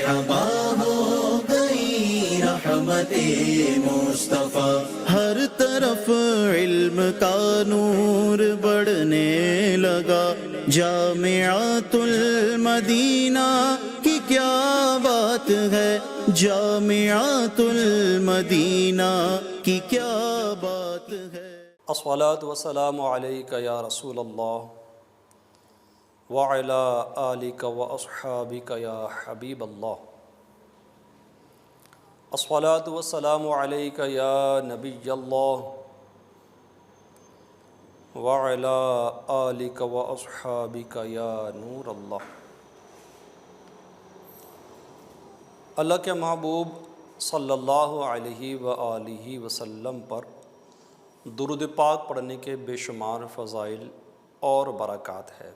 مرحبا ہو گئی رحمت مصطفیٰ، ہر طرف علم کا نور بڑھنے لگا، جامعۃ المدینہ کی کیا بات ہے، جامعۃ المدینہ کی کیا بات ہے۔ الصلاۃ والسلام علیک یا رسول اللہ وعلی آلک واصحابک یا حبیب اللہ، الصلاۃ والسلام علیک یا نبی اللہ وعلی آلک واصحابک یا نور اللہ۔ اللہ کے محبوب صلی اللہ علیہ وآلہ وسلم پر درود پاک پڑھنے کے بے شمار فضائل اور برکات ہے۔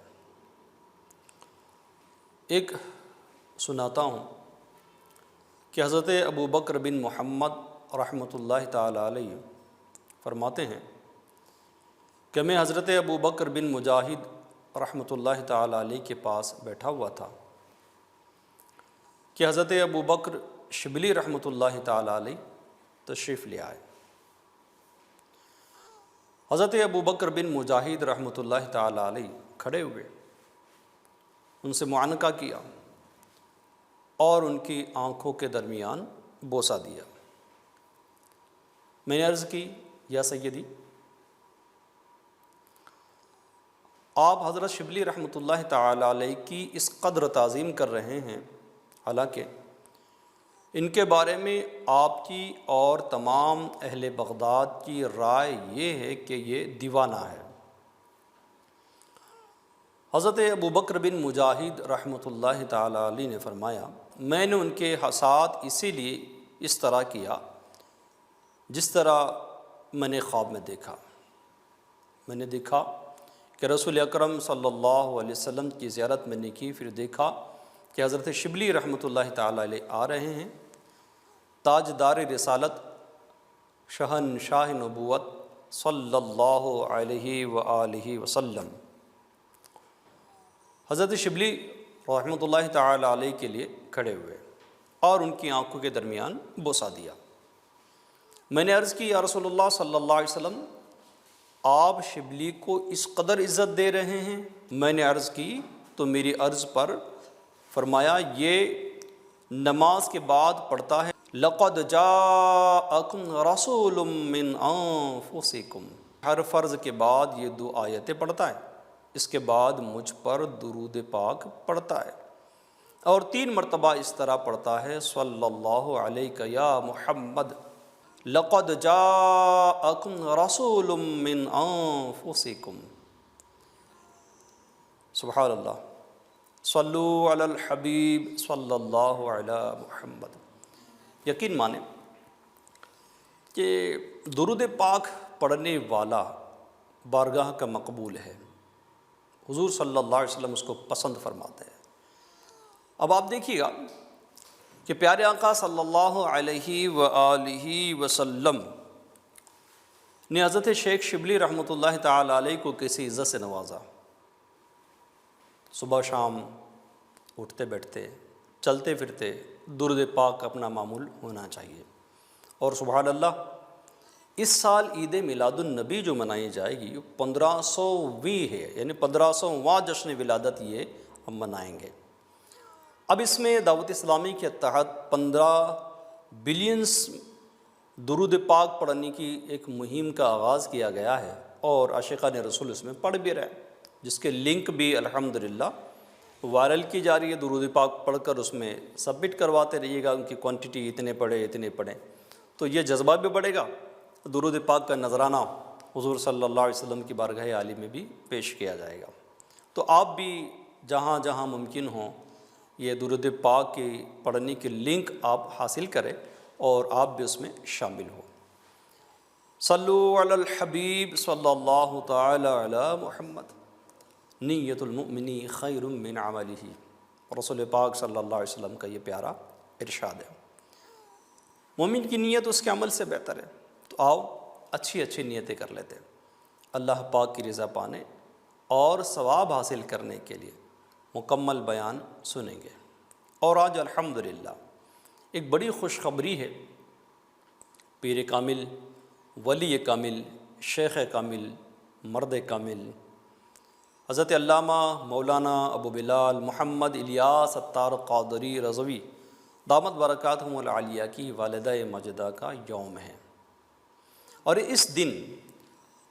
ایک سناتا ہوں کہ حضرت ابو بکر بن محمد رحمۃ اللہ تعالی علیہ فرماتے ہیں کہ میں حضرت ابو بکر بن مجاہد رحمۃ اللہ تعالی علیہ کے پاس بیٹھا ہوا تھا کہ حضرت ابو بکر شبلی رحمۃ اللہ تعالی علیہ تشریف لے آئے۔ حضرت ابو بکر بن مجاہد رحمۃ اللہ تعالی علیہ کھڑے ہوئے، ان سے معانقہ کیا اور ان کی آنکھوں کے درمیان بوسہ دیا۔ میں نے عرض کی، یا سیدی، آپ حضرت شبلی رحمۃ اللہ تعالی علیہ کی اس قدر تعظیم کر رہے ہیں، حالانکہ ان کے بارے میں آپ کی اور تمام اہل بغداد کی رائے یہ ہے کہ یہ دیوانہ ہے۔ حضرت ابو بکر بن مجاہد رحمۃ اللہ تعالی علیہ نے فرمایا، میں نے ان کے ساتھ اسی لیے اس طرح کیا جس طرح میں نے خواب میں دیکھا۔ میں نے دیکھا کہ رسول اکرم صلی اللہ علیہ وسلم کی زیارت میں نے کی، پھر دیکھا کہ حضرت شبلی رحمۃ اللہ تعالی علیہ آ رہے ہیں، تاجدار رسالت، شہنشاہ نبوت صلی اللہ علیہ وآلہ وسلم حضرت شبلی رحمۃ اللہ تعالی علیہ کے لیے کھڑے ہوئے اور ان کی آنکھوں کے درمیان بوسہ دیا۔ میں نے عرض کی، یا رسول اللہ صلی اللہ علیہ وسلم، آپ شبلی کو اس قدر عزت دے رہے ہیں؟ میں نے عرض کی تو میری عرض پر فرمایا، یہ نماز کے بعد پڑھتا ہے، لقد جاءکم رسول من انفسکم، ہر فرض کے بعد یہ دو آیتیں پڑھتا ہے، اس کے بعد مجھ پر درود پاک پڑھتا ہے، اور 3 مرتبہ اس طرح پڑھتا ہے، صلی اللہ علیہ یا محمد، لقد جاءکم رسول من انفسکم۔ سبحان اللہ، صلو علی الحبیب صلی اللہ علی محمد۔ یقین مانیں کہ درود پاک پڑھنے والا بارگاہ کا مقبول ہے، حضور صلی اللہ علیہ وسلم اس کو پسند فرماتے ہیں۔ اب آپ دیکھیے گا کہ پیارے آقا صلی اللہ علیہ وآلہ وسلم نے حضرت شیخ شبلی رحمۃ اللہ تعالی علیہ کو کسی عزت سے نوازا۔ صبح شام اٹھتے بیٹھتے، چلتے پھرتے درود پاک اپنا معمول ہونا چاہیے۔ اور سبحان اللہ، اس سال عید میلاد النبی جو منائی جائے گی 1500ویں ہے، یعنی 1500واں جشن ولادت یہ ہم منائیں گے۔ اب اس میں دعوت اسلامی کے تحت 15 بلینس درود پاک پڑھنے کی ایک مہم کا آغاز کیا گیا ہے، اور عاشقان رسول اس میں پڑھ بھی رہے، جس کے لنک بھی الحمدللہ وائرل کی جا رہی ہے۔ درود پاک پڑھ کر اس میں سبمٹ کرواتے رہیے گا، ان کی کوانٹٹی اتنے پڑھیں تو یہ جذبہ بھی بڑھے گا۔ درود پاک کا نذرانہ حضور صلی اللہ علیہ وسلم کی بارگاہ عالی میں بھی پیش کیا جائے گا۔ تو آپ بھی جہاں جہاں ممکن ہوں یہ درود پاک کی پڑھنے کی لنک آپ حاصل کریں اور آپ بھی اس میں شامل ہوں۔ صلو علی الحبیب صلی اللہ تعالی علی محمد، نیت المؤمنی خیر من عملہ، رسول پاک صلی اللہ علیہ وسلم کا یہ پیارا ارشاد ہے۔ مومن کی نیت اس کے عمل سے بہتر ہے۔ تو آؤ اچھی اچھی نیتیں کر لیتے ہیں، اللہ پاک کی رضا پانے اور ثواب حاصل کرنے کے لیے مکمل بیان سنیں گے۔ اور آج الحمدللہ ایک بڑی خوشخبری ہے، پیر کامل، ولی کامل، شیخ کامل، مرد کامل حضرت علامہ مولانا ابو بلال محمد الیاس اتار قادری رضوی دامت برکاتہم العالیہ کی والدہ ماجدہ کا یوم ہے، اور اس دن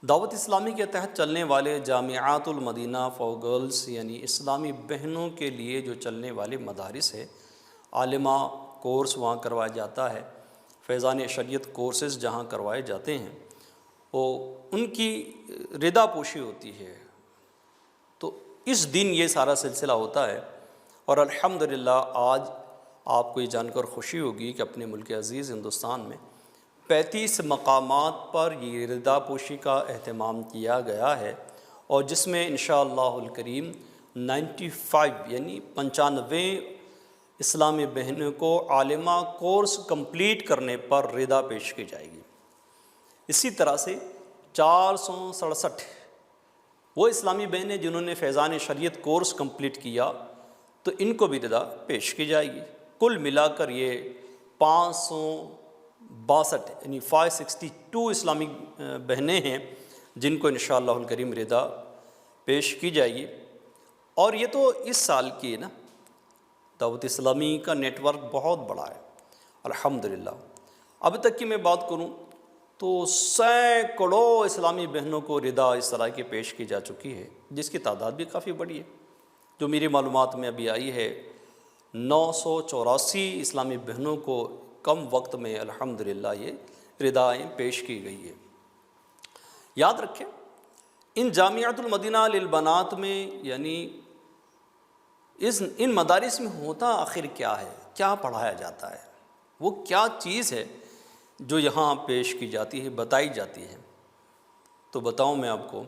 دعوت اسلامی کے تحت چلنے والے جامعات المدینہ فار گرلز یعنی اسلامی بہنوں کے لیے جو چلنے والے مدارس ہے، عالمہ کورس وہاں کروایا جاتا ہے، فیضان شریعت کورسز جہاں کروائے جاتے ہیں، وہ ان کی ردا پوشی ہوتی ہے، تو اس دن یہ سارا سلسلہ ہوتا ہے۔ اور الحمدللہ آج آپ کو یہ جان کر خوشی ہوگی کہ اپنے ملک عزیز ہندوستان میں 35 مقامات پر یہ ردا پوشی کا اہتمام کیا گیا ہے، اور جس میں انشاءاللہ الکریم 95 یعنی 95 اسلامی بہنوں کو عالمہ کورس کمپلیٹ کرنے پر ردا پیش کی جائے گی۔ اسی طرح سے 467 وہ اسلامی بہنیں جنہوں نے فیضان شریعت کورس کمپلیٹ کیا تو ان کو بھی ردا پیش کی جائے گی۔ کل ملا کر یہ 562 یعنی 562 اسلامی بہنیں ہیں جن کو انشاءاللہ الکریم ردا پیش کی جائے گی۔ اور یہ تو اس سال کی نا دعوت اسلامی کا نیٹ ورک بہت بڑا ہے الحمدللہ۔ اب تک کی میں بات کروں تو سینکڑوں اسلامی بہنوں کو ردا اس طرح کی پیش کی جا چکی ہے، جس کی تعداد بھی کافی بڑی ہے۔ جو میری معلومات میں ابھی آئی ہے 984 اسلامی بہنوں کو کم وقت میں الحمدللہ یہ ردائیں پیش کی گئی ہے۔ یاد رکھیں ان جامعات المدینہ للبنات میں یعنی ان مدارس میں ہوتا آخر کیا ہے، کیا پڑھایا جاتا ہے، وہ کیا چیز ہے جو یہاں پیش کی جاتی ہے، بتائی جاتی ہے۔ تو بتاؤں میں آپ کو،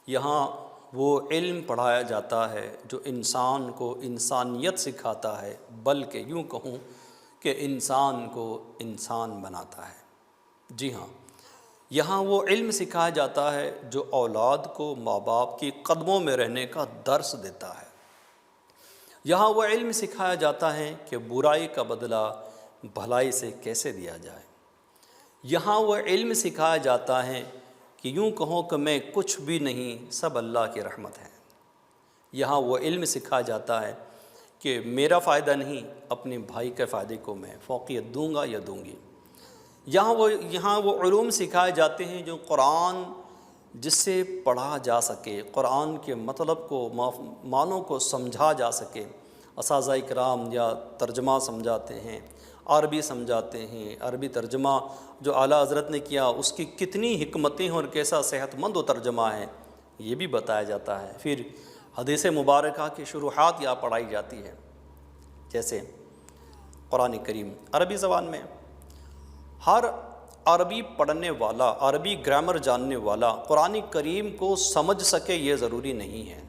یہاں وہ علم پڑھایا جاتا ہے جو انسان کو انسانیت سکھاتا ہے، بلکہ یوں کہوں کہ انسان کو انسان بناتا ہے۔ جی ہاں، یہاں وہ علم سکھایا جاتا ہے جو اولاد کو ماں باپ کی قدموں میں رہنے کا درس دیتا ہے۔ یہاں وہ علم سکھایا جاتا ہے کہ برائی کا بدلہ بھلائی سے کیسے دیا جائے۔ یہاں وہ علم سکھایا جاتا ہے کہ یوں کہو کہ میں کچھ بھی نہیں، سب اللہ کی رحمت ہے۔ یہاں وہ علم سکھایا جاتا ہے کہ میرا فائدہ نہیں، اپنے بھائی کے فائدے کو میں فوقیت دوں گا یا دوں گی۔ یہاں وہ علوم سکھائے جاتے ہیں جو قرآن جس سے پڑھا جا سکے، قرآن کے مطلب کو معنوں کو سمجھا جا سکے۔ اساتذہ کرام یا ترجمہ سمجھاتے ہیں، عربی سمجھاتے ہیں، عربی ترجمہ جو اعلیٰ حضرت نے کیا اس کی کتنی حکمتیں اور کیسا صحت مند و ترجمہ ہے یہ بھی بتایا جاتا ہے۔ پھر حدیث مبارکہ کی شروحات یہاں پڑھائی جاتی ہے، جیسے قرآن کریم عربی زبان میں۔ ہر عربی پڑھنے والا، عربی گرامر جاننے والا قرآن کریم کو سمجھ سکے یہ ضروری نہیں ہے،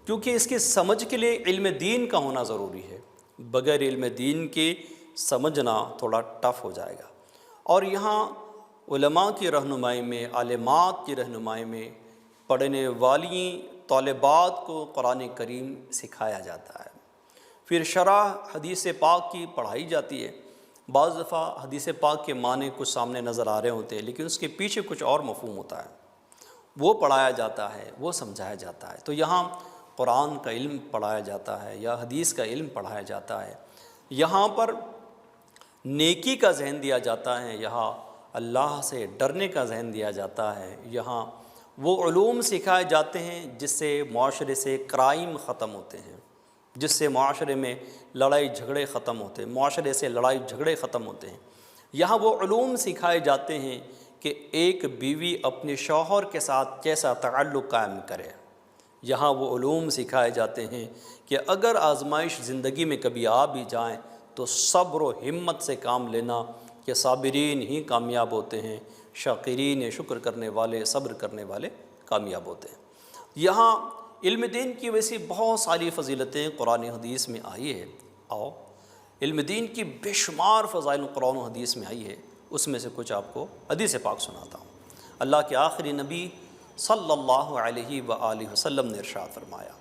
کیونکہ اس کی سمجھ کے لیے علم دین کا ہونا ضروری ہے۔ بغیر علم دین کے سمجھنا تھوڑا ٹف ہو جائے گا۔ اور یہاں علماء کی رہنمائی میں، عالمات کی رہنمائی میں پڑھنے والی طالبات کو قرآن کریم سکھایا جاتا ہے۔ پھر شرح حدیث پاک کی پڑھائی جاتی ہے۔ بعض دفعہ حدیث پاک کے معنی کچھ سامنے نظر آ رہے ہوتے ہیں لیکن اس کے پیچھے کچھ اور مفہوم ہوتا ہے، وہ پڑھایا جاتا ہے، وہ سمجھایا جاتا ہے۔ تو یہاں قرآن کا علم پڑھایا جاتا ہے یا حدیث کا علم پڑھایا جاتا ہے۔ یہاں پر نیکی کا ذہن دیا جاتا ہے، یہاں اللہ سے ڈرنے کا ذہن دیا جاتا ہے۔ یہاں وہ علوم سکھائے جاتے ہیں جس سے معاشرے سے کرائم ختم ہوتے ہیں، جس سے معاشرے میں لڑائی جھگڑے ختم ہوتے ہیں، معاشرے سے لڑائی جھگڑے ختم ہوتے ہیں۔ یہاں وہ علوم سکھائے جاتے ہیں کہ ایک بیوی اپنے شوہر کے ساتھ کیسا تعلق قائم کرے۔ یہاں وہ علوم سکھائے جاتے ہیں کہ اگر آزمائش زندگی میں کبھی آ بھی جائیں تو صبر و ہمت سے کام لینا، کہ صابرین ہی کامیاب ہوتے ہیں، شاکرین شکر کرنے والے، صبر کرنے والے کامیاب ہوتے ہیں۔ یہاں علم دین کی ویسی بہت ساری فضیلتیں قرآن حدیث میں آئی ہے۔ آؤ علم دین کی بے شمار فضائل قرآن و حدیث میں آئی ہے، اس میں سے کچھ آپ کو حدیث پاک سناتا ہوں۔ اللہ کے آخری نبی صلی اللہ علیہ وآلہ وسلم نے ارشاد فرمایا،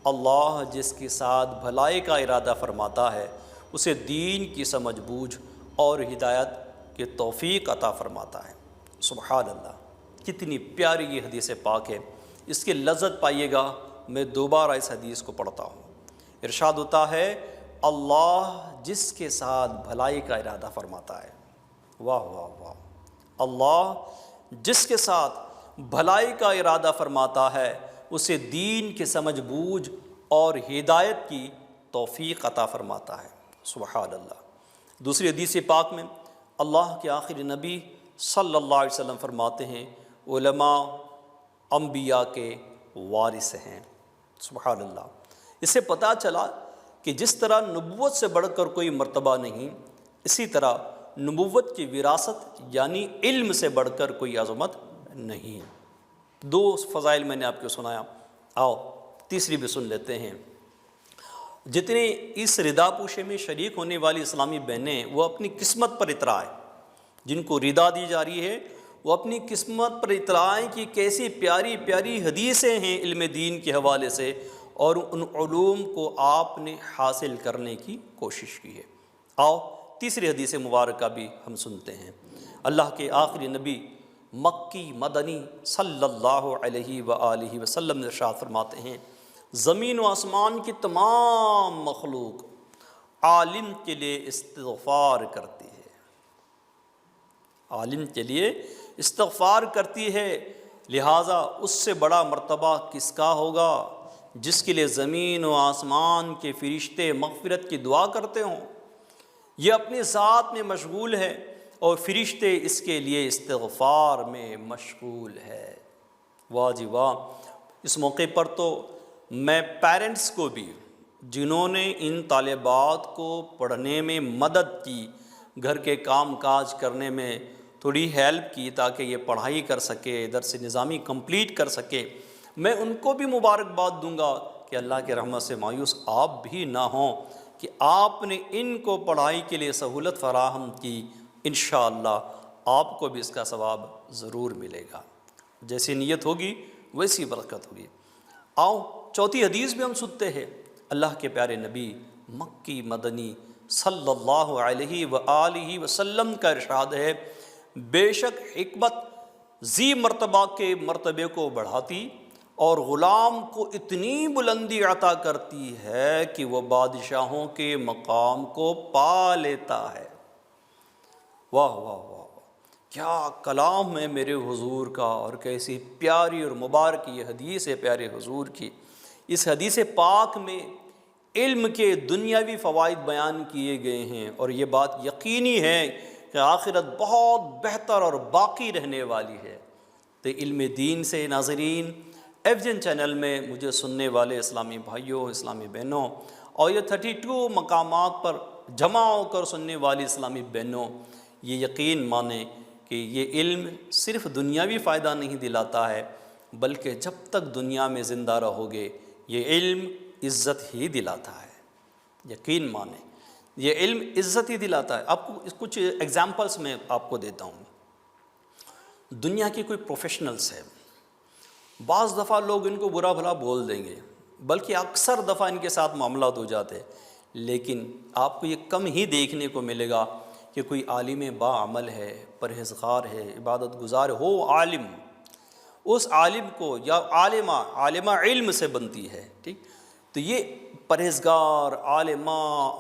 اللہ جس کے ساتھ بھلائی کا ارادہ فرماتا ہے اسے دین کی سمجھ بوجھ اور ہدایت کی توفیق عطا فرماتا ہے۔ سبحان اللہ، کتنی پیاری یہ حدیث پاک ہے، اس کی لذت پائیے گا۔ میں دوبارہ اس حدیث کو پڑھتا ہوں۔ ارشاد ہوتا ہے اللہ جس کے ساتھ بھلائی کا ارادہ فرماتا ہے، واہ واہ واہ، اللہ جس کے ساتھ بھلائی کا ارادہ فرماتا ہے اسے دین کی سمجھ بوجھ اور ہدایت کی توفیق عطا فرماتا ہے۔ سبحان اللہ۔ دوسری حدیث پاک میں اللہ کے آخری نبی صلی اللہ علیہ وسلم فرماتے ہیں علماء انبیاء کے وارث ہیں۔ سبحان اللہ۔ اس سے پتہ چلا کہ جس طرح نبوت سے بڑھ کر کوئی مرتبہ نہیں، اسی طرح نبوت کی وراثت یعنی علم سے بڑھ کر کوئی عظمت نہیں۔ دو فضائل میں نے آپ کو سنایا، آؤ تیسری بھی سن لیتے ہیں۔ جتنے اس ردا پوشے میں شریک ہونے والی اسلامی بہنیں وہ اپنی قسمت پر اترائیں، جن کو ردا دی جا رہی ہے وہ اپنی قسمت پر اترائیں کہ کیسی پیاری پیاری حدیثیں ہیں علم دین کے حوالے سے، اور ان علوم کو آپ نے حاصل کرنے کی کوشش کی ہے۔ آؤ تیسری حدیث مبارکہ بھی ہم سنتے ہیں۔ اللہ کے آخری نبی مکی مدنی صلی اللہ علیہ وآلہ وسلم نے ارشاد فرماتے ہیں زمین و آسمان کی تمام مخلوق عالم کے لیے استغفار کرتی ہے، عالم کے لیے استغفار کرتی ہے، لہٰذا اس سے بڑا مرتبہ کس کا ہوگا جس کے لیے زمین و آسمان کے فرشتے مغفرت کی دعا کرتے ہوں۔ یہ اپنی ذات میں مشغول ہے اور فرشتے اس کے لیے استغفار میں مشغول ہے۔ واہ جی واہ۔ اس موقع پر تو میں پیرنٹس کو بھی جنہوں نے ان طالبات کو پڑھنے میں مدد کی، گھر کے کام کاج کرنے میں تھوڑی ہیلپ کی تاکہ یہ پڑھائی کر سکے، درس نظامی کمپلیٹ کر سکے، میں ان کو بھی مبارکباد دوں گا کہ اللہ کے رحمت سے مایوس آپ بھی نہ ہوں کہ آپ نے ان کو پڑھائی کے لیے سہولت فراہم کی۔ انشاءاللہ آپ کو بھی اس کا ثواب ضرور ملے گا، جیسی نیت ہوگی ویسی برکت ہوگی۔ آؤ چوتھی حدیث بھی ہم سنتے ہیں۔ اللہ کے پیارے نبی مکی مدنی صلی اللہ علیہ وآلہ وسلم کا ارشاد ہے بے شک حکمت ذی مرتبہ کے مرتبے کو بڑھاتی اور غلام کو اتنی بلندی عطا کرتی ہے کہ وہ بادشاہوں کے مقام کو پا لیتا ہے۔ واہ واہ واہ، کیا کلام ہے میرے حضور کا، اور کیسی پیاری اور مبارک یہ حدیث ہے پیارے حضور کی۔ اس حدیث پاک میں علم کے دنیاوی فوائد بیان کیے گئے ہیں، اور یہ بات یقینی ہے کہ آخرت بہت بہتر اور باقی رہنے والی ہے۔ تو علم دین سے ناظرین، ایف جین چینل میں مجھے سننے والے اسلامی بھائیوں، اسلامی بہنوں، اور یہ 32 مقامات پر جمع ہو کر سننے والی اسلامی بہنوں، یہ یقین مانیں کہ یہ علم صرف دنیاوی فائدہ نہیں دلاتا ہے، بلکہ جب تک دنیا میں زندہ رہو گے یہ علم عزت ہی دلاتا ہے۔ یقین مانیں یہ علم عزت ہی دلاتا ہے۔ آپ کو کچھ ایگزامپلس میں آپ کو دیتا ہوں۔ دنیا کے کوئی پروفیشنلز ہیں، بعض دفعہ لوگ ان کو برا بھلا بول دیں گے، بلکہ اکثر دفعہ ان کے ساتھ معاملات ہو جاتے ہیں، لیکن آپ کو یہ کم ہی دیکھنے کو ملے گا کہ کوئی عالم باعمل ہے، پرہیزگار ہے، عبادت گزار ہو عالم، اس عالم کو یا عالمہ علم سے بنتی ہے، ٹھیک؟ تو یہ پرہیزگار عالمہ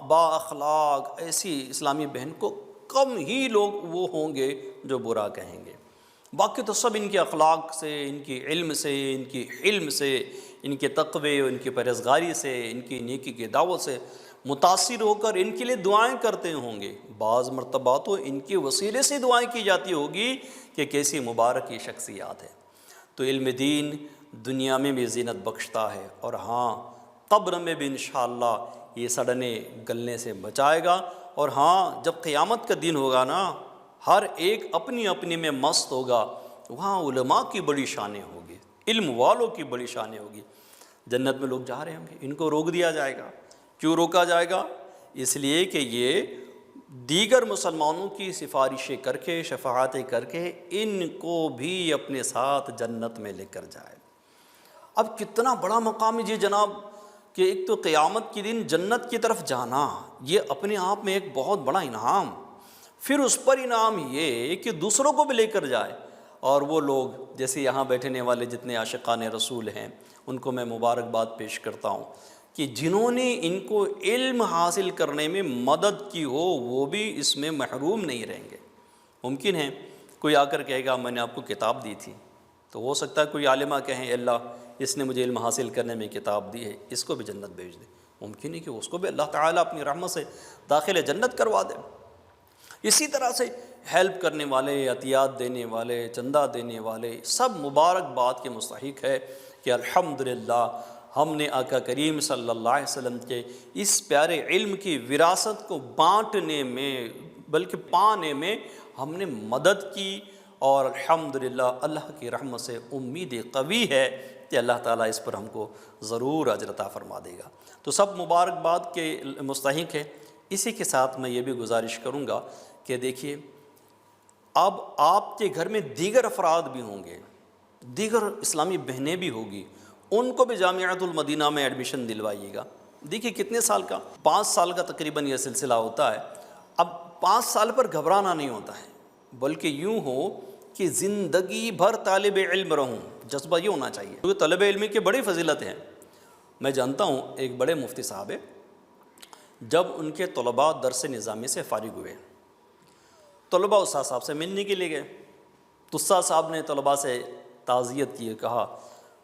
با اخلاق ایسی اسلامی بہن کو کم ہی لوگ وہ ہوں گے جو برا کہیں گے، باقی تو سب ان کے اخلاق سے، ان کی علم سے، ان کی علم سے، ان کے تقوی، ان کی پرہیزگاری سے، ان کی نیکی کی دعوت سے متاثر ہو کر ان کے لیے دعائیں کرتے ہوں گے۔ بعض مرتبہ تو ان کے وسیلے سے دعائیں کی جاتی ہوگی کہ کیسی مبارک یہ شخصیات ہے۔ تو علم دین دنیا میں بھی زینت بخشتا ہے، اور ہاں قبر میں بھی انشاءاللہ یہ سڑنے گلنے سے بچائے گا، اور ہاں جب قیامت کا دن ہوگا نا، ہر ایک اپنی اپنی میں مست ہوگا، وہاں علماء کی بڑی شانیں ہوگی، علم والوں کی بڑی شانیں ہوگی۔ جنت میں لوگ جا رہے ہوں گے، ان کو روک دیا جائے گا۔ کیوں روکا جائے گا؟ اس لیے کہ یہ دیگر مسلمانوں کی سفارشیں کر کے، شفاعتیں کر کے ان کو بھی اپنے ساتھ جنت میں لے کر جائے۔ اب کتنا بڑا مقام ہے جی جناب، کہ ایک تو قیامت کے دن جنت کی طرف جانا، یہ اپنے آپ میں ایک بہت بڑا انعام، پھر اس پر انعام یہ کہ دوسروں کو بھی لے کر جائے۔ اور وہ لوگ جیسے یہاں بیٹھنے والے جتنے عاشقان رسول ہیں ان کو میں مبارکباد پیش کرتا ہوں کہ جنہوں نے ان کو علم حاصل کرنے میں مدد کی ہو وہ بھی اس میں محروم نہیں رہیں گے۔ ممکن ہے کوئی آ کر کہے گا میں نے آپ کو کتاب دی تھی، تو ہو سکتا ہے کوئی عالمہ کہیں اللہ اس نے مجھے علم حاصل کرنے میں کتاب دی ہے، اس کو بھی جنت بھیج دے۔ ممکن ہے کہ اس کو بھی اللہ تعالیٰ اپنی رحمت سے داخل جنت کروا دے۔ اسی طرح سے ہیلپ کرنے والے، عطیات دینے والے، چندہ دینے والے سب مبارکباد کے مستحق ہے کہ الحمدللہ ہم نے آقا کریم صلی اللہ علیہ وسلم کے اس پیارے علم کی وراثت کو بانٹنے میں بلکہ پانے میں ہم نے مدد کی، اور الحمدللہ اللہ کی رحمت سے امید قوی ہے کہ اللہ تعالیٰ اس پر ہم کو ضرور اجر عطا فرما دے گا۔ تو سب مبارکباد کے مستحق ہے۔ اسی کے ساتھ میں یہ بھی گزارش کروں گا کہ دیکھیے اب آپ کے گھر میں دیگر افراد بھی ہوں گے، دیگر اسلامی بہنیں بھی ہوگی، ان کو بھی جامعۃ المدینہ میں ایڈمیشن دلوائیے گا۔ دیکھیے کتنے سال کا، 5 سال کا تقریباً یہ سلسلہ ہوتا ہے۔ اب 5 سال پر گھبرانا نہیں ہوتا ہے، بلکہ یوں ہو کہ زندگی بھر طالب علم رہوں، جذبہ یہ ہونا چاہیے، کیونکہ طلب علم کی بڑی فضیلت ہے۔ میں جانتا ہوں ایک بڑے مفتی صاحب ہیں، جب ان کے طلباء درس نظامی سے فارغ ہوئے، طلباء استاد صاحب سے ملنے کے لیے گئے، تو استاد صاحب نے طلباء سے تعزیت کی، کہا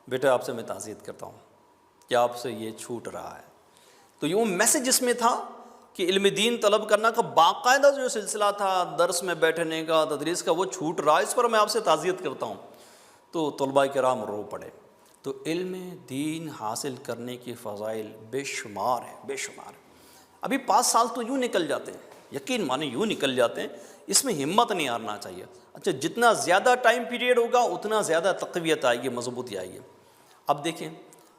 بیٹا آپ سے میں تعزیت کرتا ہوں کہ آپ سے یہ چھوٹ رہا ہے۔ تو یہ میسج اس میں تھا کہ علم دین طلب کرنا کا باقاعدہ جو سلسلہ تھا درس میں بیٹھنے کا، تدریس کا، وہ چھوٹ رہا ہے، اس پر میں آپ سے تعزیت کرتا ہوں۔ تو طلباء کرام رو پڑے۔ تو علم دین حاصل کرنے کی فضائل بے شمار ہے، بے شمار ہے۔ ابھی 5 سال تو یوں نکل جاتے ہیں، یقین مانے یوں نکل جاتے ہیں، اس میں ہمت نہیں ہارنا چاہیے۔ اچھا جتنا زیادہ ٹائم پیریڈ ہوگا اتنا زیادہ تقویت آئے گی، مضبوطی آئے گی۔ اب دیکھیں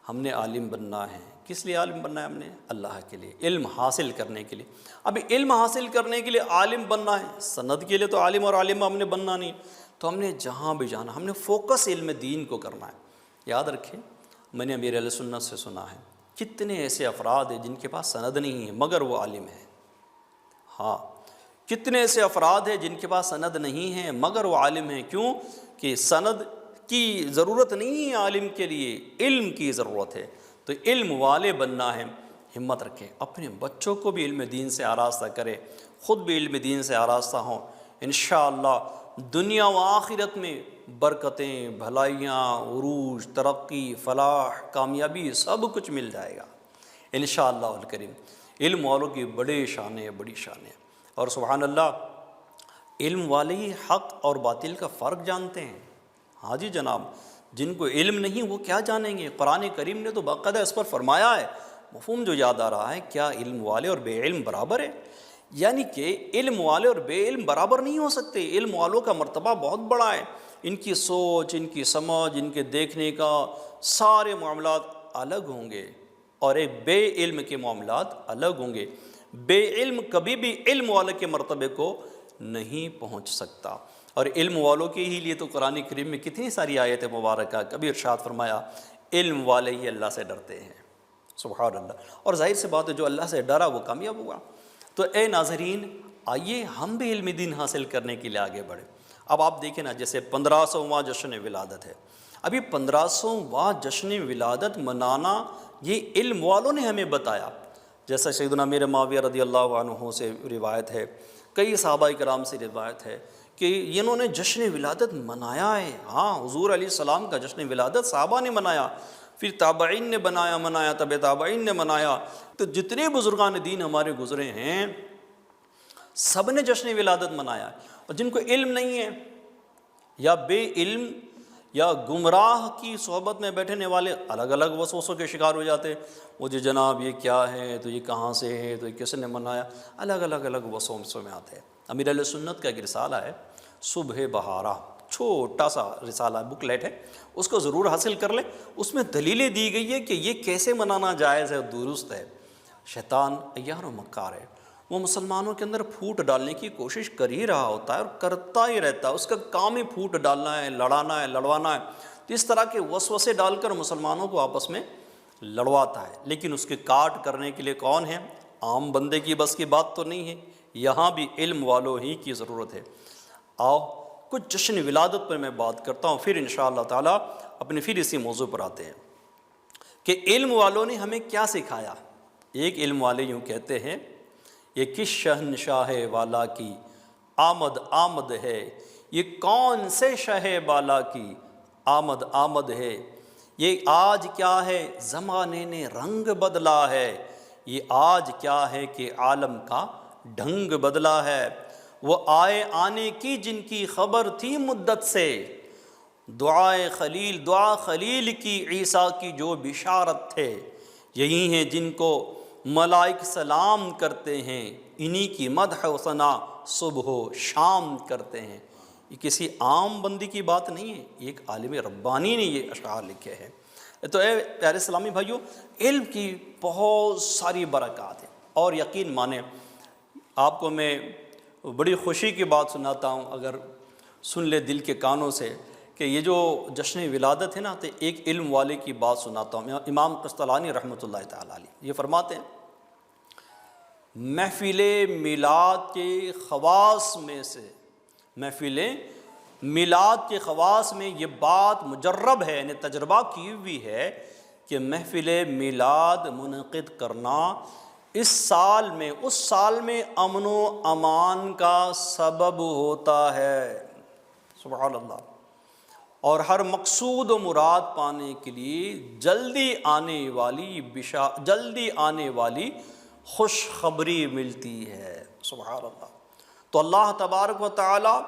ہم نے عالم بننا ہے، کس لیے عالم بننا ہے؟ ہم نے اللہ کے لیے، علم حاصل کرنے کے لیے۔ ابھی علم حاصل کرنے کے لیے عالم بننا ہے، سند کے لیے تو عالم اور عالمہ ہم نے بننا نہیں، تو ہم نے جہاں بھی جانا ہم نے فوکس علم دین کو کرنا ہے۔ یاد رکھیں میں نے امیر اہل سنت سے سنا ہے کتنے ایسے افراد ہیں جن کے پاس سند نہیں ہے مگر وہ عالم ہیں۔ ہاں کتنے ایسے افراد ہیں جن کے پاس سند نہیں ہے مگر وہ عالم ہیں۔ کیوں کہ سند کی ضرورت نہیں ہے عالم کے لیے، علم کی ضرورت ہے۔ تو علم والے بننا ہے، ہمت رکھیں، اپنے بچوں کو بھی علم دین سے آراستہ کرے، خود بھی علم دین سے آراستہ ہوں۔ انشاءاللہ دنیا و آخرت میں برکتیں، بھلائیاں، عروج، ترقی، فلاح، کامیابی سب کچھ مل جائے گا انشاءاللہ الکریم۔ علم والوں کی بڑی شان ہے، بڑی شان ہے۔ اور سبحان اللہ علم والے ہی حق اور باطل کا فرق جانتے ہیں۔ ہاں جی جناب، جن کو علم نہیں وہ کیا جانیں گے؟ قرآن کریم نے تو باقاعدہ اس پر فرمایا ہے۔ مفہوم جو یاد آ رہا ہے، کیا علم والے اور بے علم برابر ہے؟ یعنی کہ علم والے اور بے علم برابر نہیں ہو سکتے۔ علم والوں کا مرتبہ بہت بڑا ہے، ان کی سوچ، ان کی سمجھ، ان کے دیکھنے کا سارے معاملات الگ ہوں گے، اور ایک بے علم کے معاملات الگ ہوں گے۔ بے علم کبھی بھی علم والے کے مرتبے کو نہیں پہنچ سکتا۔ اور علم والوں کے ہی لیے تو قرآن کریم میں کتنی ساری آیت مبارکہ، کبھی ارشاد فرمایا علم والے ہی اللہ سے ڈرتے ہیں۔ سبحان اللہ۔ اور ظاہر سی بات ہے جو اللہ سے ڈرا وہ کامیاب ہوا۔ تو اے ناظرین آئیے ہم بھی علم دین حاصل کرنے کے لیے آگے بڑھیں۔ اب آپ دیکھیں نا، جیسے 1500واں جشن ولادت ہے، ابھی 1500واں جشن ولادت منانا یہ علم والوں نے ہمیں بتایا۔ جیسا سیدنا امیر معاویہ رضی اللہ عنہ سے روایت ہے، کئی صحابہ کرام سے روایت ہے کہ انہوں نے جشن ولادت منایا ہے۔ ہاں حضور علیہ السلام کا جشن ولادت صحابہ نے منایا، پھر تابعین نے منایا، تبع تابعین نے منایا۔ تو جتنے بزرگان دین ہمارے گزرے ہیں سب نے جشن ولادت منایا۔ اور جن کو علم نہیں ہے یا بے علم یا گمراہ کی صحبت میں بیٹھنے والے الگ الگ وسوسوں کے شکار ہو جاتے، وہ جو جناب یہ کیا ہے، تو یہ کہاں سے ہے، تو یہ کس نے منایا، الگ الگ وسوسوں میں آتے ہیں۔ امیر اہل سنت کا ایک رسالہ ہے صبح بہارہ، چھوٹا سا رسالہ بک لیٹ ہے، اس کو ضرور حاصل کر لیں۔ اس میں دلیلیں دی گئی ہے کہ یہ کیسے منانا جائز ہے، درست ہے۔ شیطان عیار و مکار ہے، وہ مسلمانوں کے اندر پھوٹ ڈالنے کی کوشش کر ہی رہا ہوتا ہے اور کرتا ہی رہتا ہے، اس کا کام ہی پھوٹ ڈالنا ہے، لڑانا ہے، لڑوانا ہے۔ تو اس طرح کے وسوسے ڈال کر مسلمانوں کو آپس میں لڑواتا ہے، لیکن اس کے کاٹ کرنے کے لیے کون ہے؟ عام بندے کی بس کی بات تو نہیں ہے، یہاں بھی علم والوں ہی کی ضرورت ہے۔ آؤ کچھ جشن ولادت پر میں بات کرتا ہوں، پھر انشاءاللہ تعالی اپنے پھر اسی موضوع پر آتے ہیں کہ علم والوں نے ہمیں کیا سکھایا۔ ایک علم والے یوں کہتے ہیں، یہ کس شہنشاہ والا کی آمد آمد ہے، یہ کون سے شہ بالا کی آمد آمد ہے، یہ آج کیا ہے زمانے نے رنگ بدلا ہے، یہ آج کیا ہے کہ عالم کا ڈھنگ بدلا ہے، وہ آئے آنے کی جن کی خبر تھی مدت سے، دعائے خلیل دعا خلیل کی عیسیٰ کی جو بشارت تھے، یہی ہیں جن کو ملائک سلام کرتے ہیں، انہی کی مدح و ثنا صبح و شام کرتے ہیں۔ یہ کسی عام بندی کی بات نہیں ہے، یہ ایک عالم ربانی نے یہ اشعار لکھے ہیں۔ تو اے پیارے اسلامی بھائیوں، علم کی بہت ساری برکات ہیں، اور یقین مانیں آپ کو میں بڑی خوشی کی بات سناتا ہوں، اگر سن لے دل کے کانوں سے، کہ یہ جو جشن ولادت ہے نا، تو ایک علم والے کی بات سناتا ہوں، امام قسطلانی رحمۃ اللہ تعالیٰ علیہ، یہ فرماتے ہیں محفل میلاد کے خواص میں سے، محفل میلاد کے خواص میں یہ بات مجرب ہے، یعنی تجربہ کی ہوئی ہے کہ محفل میلاد منعقد کرنا اس سال میں اس سال میں امن و امان کا سبب ہوتا ہے، سبحان اللہ، اور ہر مقصود و مراد پانے کے لیے جلدی آنے والی خوشخبری ملتی ہے، سبحان اللہ۔ تو اللہ تبارک و تعالی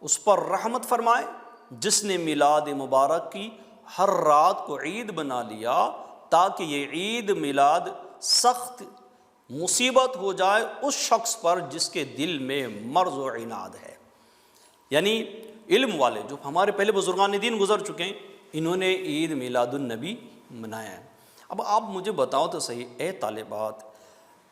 اس پر رحمت فرمائے جس نے میلاد مبارک کی ہر رات کو عید بنا لیا، تاکہ یہ عید میلاد سخت مصیبت ہو جائے اس شخص پر جس کے دل میں مرض و عناد ہے۔ یعنی علم والے جو ہمارے پہلے بزرگان دین گزر چکے ہیں، انہوں نے عید میلاد النبی منایا ہے۔ اب آپ مجھے بتاؤ تو صحیح، اے طالبات،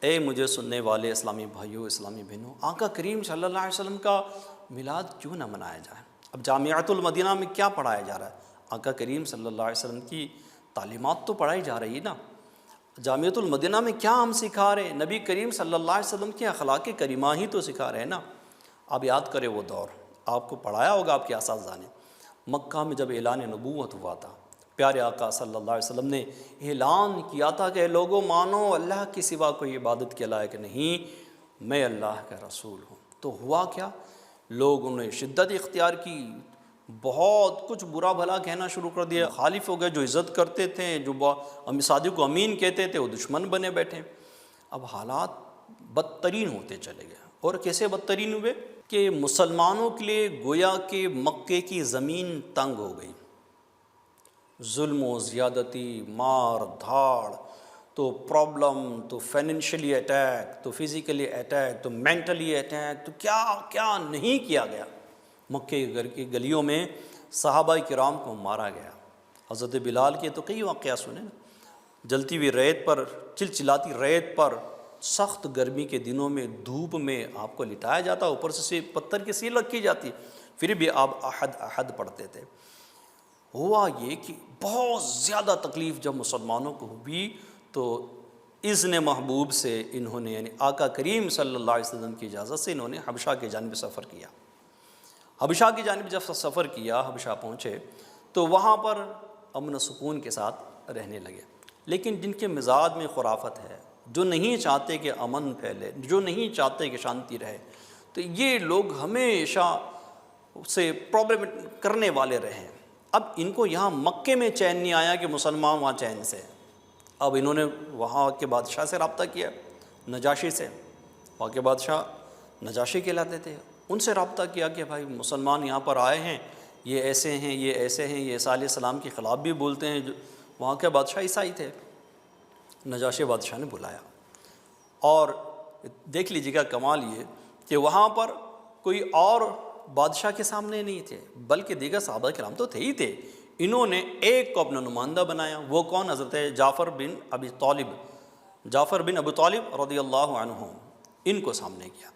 اے مجھے سننے والے اسلامی بھائیوں اسلامی بہنوں، آقا کریم صلی اللہ علیہ وسلم کا میلاد کیوں نہ منایا جائے؟ اب جامعۃ المدینہ میں کیا پڑھایا جا رہا ہے؟ آقا کریم صلی اللہ علیہ وسلم کی تعلیمات تو پڑھائی جا رہی ہے نا۔ جامعۃ المدینہ میں کیا ہم سکھا رہے ہیں؟ نبی کریم صلی اللہ علیہ وسلم کے اخلاق کریمہ ہی تو سکھا رہے ہیں نا۔ اب یاد کرے وہ دور، آپ کو پڑھایا ہوگا آپ کے اساتذہ نے، مکہ میں جب اعلان نبوت ہوا تھا، پیارے آقا صلی اللہ علیہ وسلم نے اعلان کیا تھا کہ لوگوں مانو اللہ کے سوا کوئی عبادت کے لائق نہیں، میں اللہ کا رسول ہوں۔ تو ہوا کیا؟ لوگوں نے شدت اختیار کی، بہت کچھ برا بھلا کہنا شروع کر دیا، خالف ہو گئے، جو عزت کرتے تھے، جو صادق و امین کہتے تھے، وہ دشمن بنے بیٹھے۔ اب حالات بدترین ہوتے چلے گئے، اور کیسے بدترین ہوئے کہ مسلمانوں کے لیے گویا کہ مکے کی زمین تنگ ہو گئی، ظلم و زیادتی، مار دھاڑ، تو پرابلم، تو فائنینشلی اٹیک، تو فزیکلی اٹیک، تو مینٹلی اٹیک، تو کیا کیا نہیں کیا گیا۔ مکے کی گلیوں میں صحابہ کرام کو مارا گیا۔ حضرت بلال کے تو کئی واقعہ سنے نا، جلتی ہوئی ریت پر، چلچلاتی ریت پر، سخت گرمی کے دنوں میں دھوپ میں آپ کو لٹایا جاتا، اوپر سے پتھر کی سیل رکھی جاتی، پھر بھی آپ احد احد پڑھتے تھے۔ ہوا یہ کہ بہت زیادہ تکلیف جب مسلمانوں کو ہوئی تو اذن محبوب سے انہوں نے، یعنی آقا کریم صلی اللہ علیہ وسلم کی اجازت سے، انہوں نے حبشہ کی جانب سفر کیا۔ حبشہ کی جانب جب سفر کیا، حبشہ پہنچے تو وہاں پر امن و سکون کے ساتھ رہنے لگے، لیکن جن کے مزاج میں خرافت ہے، جو نہیں چاہتے کہ امن پھیلے، جو نہیں چاہتے کہ شانتی رہے، تو یہ لوگ ہمیشہ سے پرابلم کرنے والے رہے۔ اب ان کو یہاں مکے میں چین نہیں آیا کہ مسلمان وہاں چین سے، اب انہوں نے وہاں کے بادشاہ سے رابطہ کیا، نجاشی سے، وہاں کے بادشاہ نجاشی کہلاتے تھے، ان سے رابطہ کیا کہ بھائی مسلمان یہاں پر آئے ہیں، یہ ایسے ہیں، یہ ایسے ہیں، یہ عیسیٰ علیہ السلام کے خلاف بھی بولتے ہیں۔ وہاں کے بادشاہ عیسائی تھے، نجاشی بادشاہ نے بلایا، اور دیکھ لیجیے گا کمال یہ کہ وہاں پر کوئی اور بادشاہ کے سامنے نہیں تھے، بلکہ دیگر صحابہ کرام تو تھے ہی تھے۔ انہوں نے ایک کو اپنا نمائندہ بنایا، وہ کون؟ حضرت جعفر بن ابو طالب رضی اللہ عنہ، ان کو سامنے کیا۔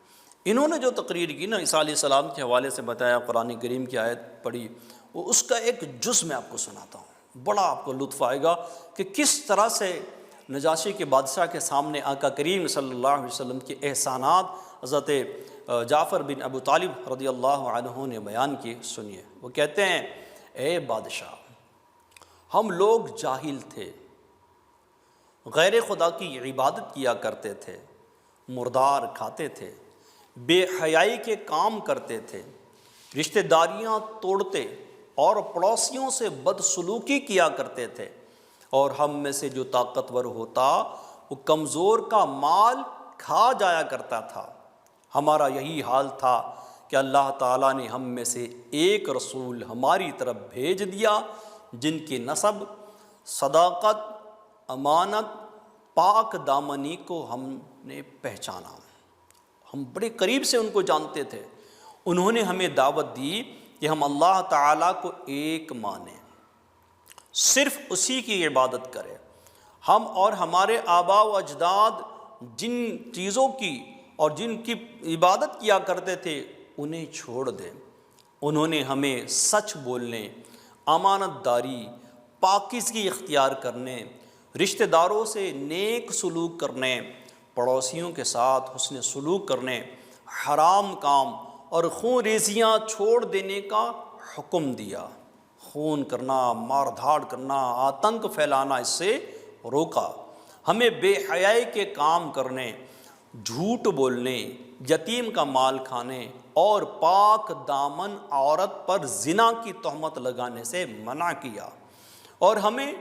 انہوں نے جو تقریر کی نا، عیسیٰ علیہ السلام کے حوالے سے بتایا، قرآن کریم کی آیت پڑھی، وہ اس کا ایک جز میں آپ کو سناتا ہوں، بڑا آپ کو لطف آئے گا کہ کس طرح سے نجاشی کے بادشاہ کے سامنے آقا کریم صلی اللہ علیہ وسلم کے احسانات حضرت جعفر بن ابو طالب رضی اللہ عنہ نے بیان کیے. سنیے، وہ کہتے ہیں اے بادشاہ، ہم لوگ جاہل تھے، غیر خدا کی عبادت کیا کرتے تھے، مردار کھاتے تھے، بے حیائی کے کام کرتے تھے، رشتہ داریاں توڑتے اور پڑوسیوں سے بدسلوکی کیا کرتے تھے، اور ہم میں سے جو طاقتور ہوتا وہ کمزور کا مال کھا جایا کرتا تھا. ہمارا یہی حال تھا کہ اللہ تعالیٰ نے ہم میں سے ایک رسول ہماری طرف بھیج دیا جن کی نسب، صداقت، امانت، پاک دامنی کو ہم نے پہچانا. ہم بڑے قریب سے ان کو جانتے تھے. انہوں نے ہمیں دعوت دی کہ ہم اللہ تعالیٰ کو ایک مانیں، صرف اسی کی عبادت کریں. ہم اور ہمارے آباء و اجداد جن چیزوں کی اور جن کی عبادت کیا کرتے تھے انہیں چھوڑ دیں. انہوں نے ہمیں سچ بولنے، امانت داری، پاکیزگی اختیار کرنے، رشتہ داروں سے نیک سلوک کرنے، پڑوسیوں کے ساتھ حسن سلوک کرنے، حرام کام اور خون ریزیاں چھوڑ دینے کا حکم دیا. خون کرنا، مار دھاڑ کرنا، آتنک پھیلانا اس سے روکا. ہمیں بے حیائی کے کام کرنے، جھوٹ بولنے، یتیم کا مال کھانے اور پاک دامن عورت پر زنا کی تہمت لگانے سے منع کیا، اور ہمیں